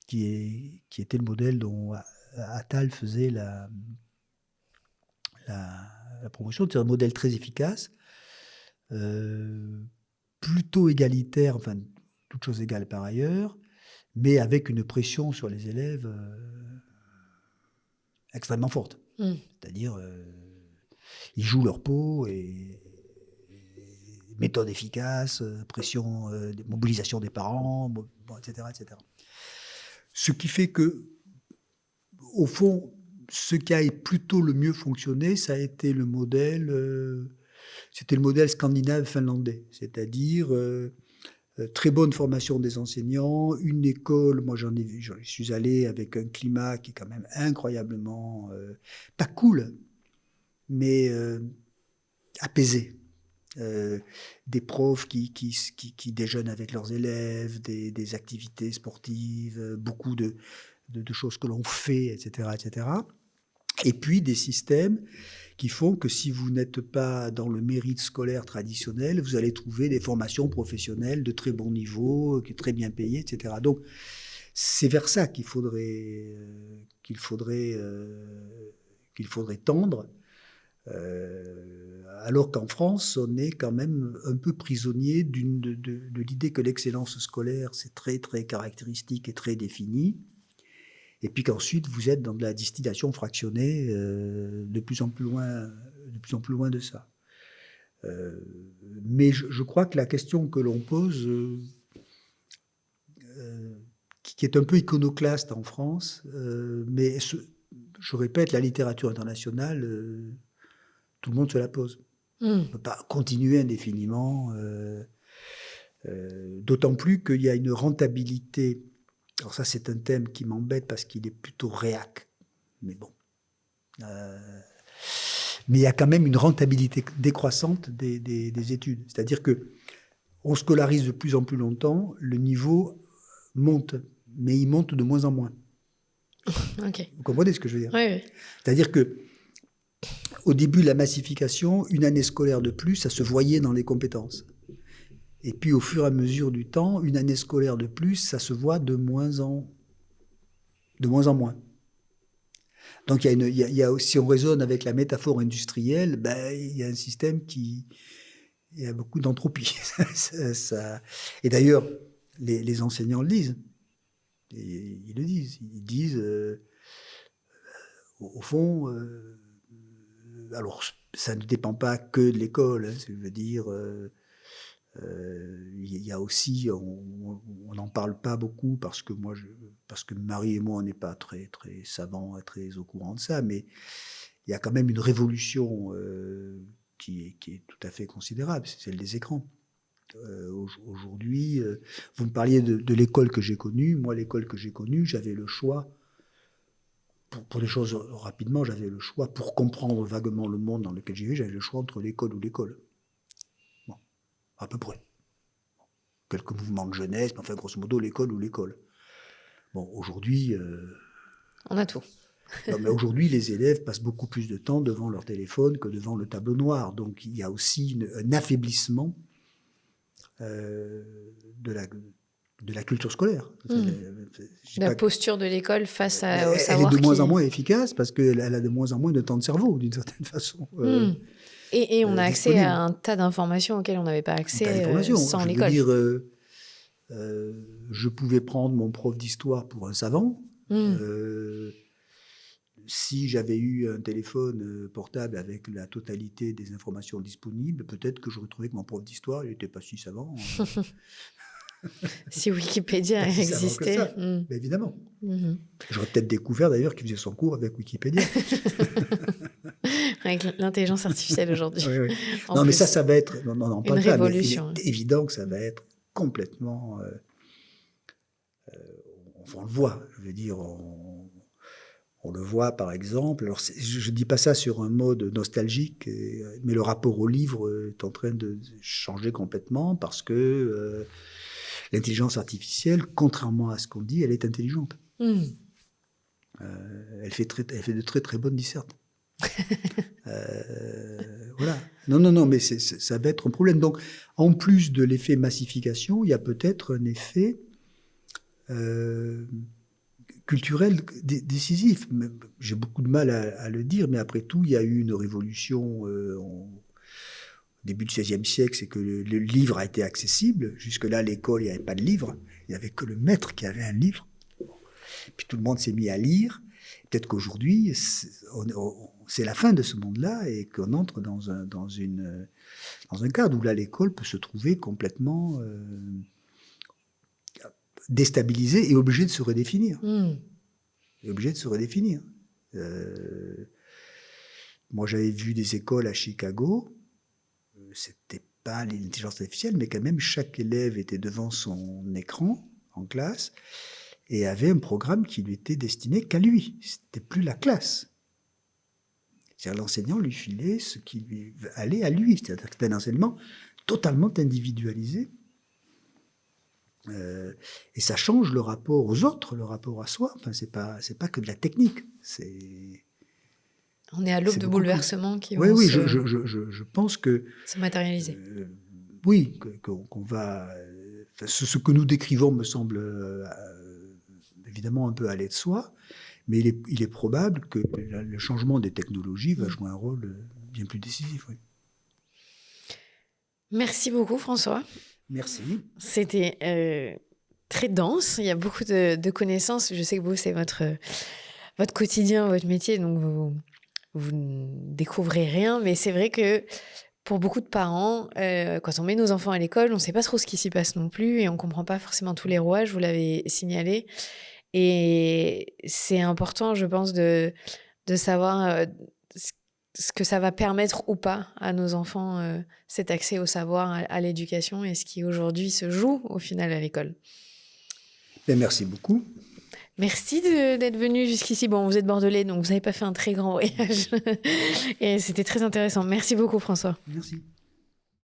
qui était le modèle dont Attal faisait la promotion. C'est un modèle très efficace, plutôt égalitaire, enfin, toutes choses égales par ailleurs, mais avec une pression sur les élèves extrêmement forte. C'est-à-dire, ils jouent leur peau et méthode efficace, pression, mobilisation des parents, etc., etc. Ce qui fait que, au fond, ce qui a plutôt le mieux fonctionné, ça a été le modèle, c'était le modèle scandinave-finlandais, c'est-à-dire très bonne formation des enseignants, une école, moi je suis allé avec un climat qui est quand même incroyablement, pas cool, mais apaisé. Des profs qui déjeunent avec leurs élèves, des activités sportives, beaucoup de choses que l'on fait, etc., etc. Et puis des systèmes qui font que si vous n'êtes pas dans le mérite scolaire traditionnel, vous allez trouver des formations professionnelles de très bon niveau, très bien payées, etc. Donc, c'est vers ça qu'il faudrait tendre, alors qu'en France, on est quand même un peu prisonnier de l'idée que l'excellence scolaire, c'est très, très caractéristique et très défini. Et puis qu'ensuite, vous êtes dans de la distillation fractionnée de plus en plus loin de ça. Mais je crois que la question que l'on pose, qui est un peu iconoclaste en France, mais je répète, la littérature internationale, tout le monde se la pose. On ne peut pas continuer indéfiniment, d'autant plus qu'il y a une rentabilité. Alors ça, c'est un thème qui m'embête parce qu'il est plutôt réac. Mais bon. Mais il y a quand même une rentabilité décroissante des études. C'est-à-dire qu'on scolarise de plus en plus longtemps, le niveau monte, mais il monte de moins en moins. Okay. Vous comprenez ce que je veux dire? Oui. C'est-à-dire que Au début de la massification, une année scolaire de plus, ça se voyait dans les compétences. Et puis, au fur et à mesure du temps, une année scolaire de plus, ça se voit de moins en moins. Donc, il y a si on raisonne avec la métaphore industrielle, il y a un système il y a beaucoup d'entropie. Et d'ailleurs, les enseignants le disent. Ils le disent. Ils disent, au fond, alors, ça ne dépend pas que de l'école, hein, je veux dire... il y a aussi, on n'en parle pas beaucoup parce que Marie et moi, on n'est pas très, très savants, très au courant de ça, mais il y a quand même une révolution qui est tout à fait considérable, c'est celle des écrans. Aujourd'hui, vous me parliez de l'école que j'ai connue. Moi, l'école que j'ai connue, j'avais le choix, pour des choses rapidement, j'avais le choix, pour comprendre vaguement le monde dans lequel j'y vais, j'avais le choix entre l'école ou l'école. À peu près. Quelques mouvements de jeunesse, mais enfin, grosso modo, l'école ou l'école. Bon, aujourd'hui... On a tout. Non, mais aujourd'hui, les élèves passent beaucoup plus de temps devant leur téléphone que devant le tableau noir. Donc, il y a aussi un affaiblissement de la culture scolaire. La posture de l'école face au savoir. Elle est de moins en moins efficace parce qu'elle a de moins en moins de temps de cerveau, d'une certaine façon. Et on a accès à un tas d'informations auxquelles on n'avait pas accès sans l'école. Je veux dire, je pouvais prendre mon prof d'histoire pour un savant. Si j'avais eu un téléphone portable avec la totalité des informations disponibles, peut-être que j'aurais trouvé que mon prof d'histoire n'était pas si savant. Si Wikipédia existait. Mais évidemment. J'aurais peut-être découvert d'ailleurs qu'il faisait son cours avec Wikipédia. Avec l'intelligence artificielle aujourd'hui. Oui. Non, mais ça va être... Non, pas une révolution. Il est évident que ça va être complètement... on le voit, je veux dire... On le voit, par exemple... Alors, je ne dis pas ça sur un mode nostalgique, mais le rapport au livre est en train de changer complètement parce que l'intelligence artificielle, contrairement à ce qu'on dit, elle est intelligente. Elle fait de très, très bonnes dissertes. Voilà. Non, mais ça va être un problème. Donc, en plus de l'effet massification, il y a peut-être un effet culturel décisif. J'ai beaucoup de mal à le dire, mais après tout, il y a eu une révolution au début du XVIe siècle, c'est que le livre a été accessible. Jusque-là, à l'école, il n'y avait pas de livre. Il n'y avait que le maître qui avait un livre. Puis tout le monde s'est mis à lire. Peut-être qu'aujourd'hui, c'est la fin de ce monde-là et qu'on entre dans un cadre où là, l'école peut se trouver complètement déstabilisée et obligée de se redéfinir. Moi, j'avais vu des écoles à Chicago. C'était pas l'intelligence artificielle, mais quand même, chaque élève était devant son écran en classe et avait un programme qui lui était destiné qu'à lui. C'était plus la classe. C'est-à-dire l'enseignant lui filait ce qui lui allait à lui. C'est-à-dire que c'était un enseignement totalement individualisé. Et ça change le rapport aux autres, le rapport à soi. Enfin, c'est pas que de la technique. On est à l'aube de bouleversements qui vont je pense que... se matérialiser. Oui, qu'on va... ce que nous décrivons me semble évidemment un peu aller de soi, mais il est probable que le changement des technologies va jouer un rôle bien plus décisif. Oui. Merci beaucoup, François. Merci. C'était très dense. Il y a beaucoup de connaissances. Je sais que vous, c'est votre quotidien, votre métier, donc vous ne découvrez rien. Mais c'est vrai que pour beaucoup de parents, quand on met nos enfants à l'école, on ne sait pas trop ce qui s'y passe non plus et on ne comprend pas forcément tous les rouages. Vous l'avez signalé. Et c'est important, je pense, de savoir ce que ça va permettre ou pas à nos enfants, cet accès au savoir, à l'éducation et ce qui aujourd'hui se joue au final à l'école. Et merci beaucoup. Merci d'être venu jusqu'ici. Bon, vous êtes bordelais, donc vous n'avez pas fait un très grand voyage. Et c'était très intéressant. Merci beaucoup, François. Merci.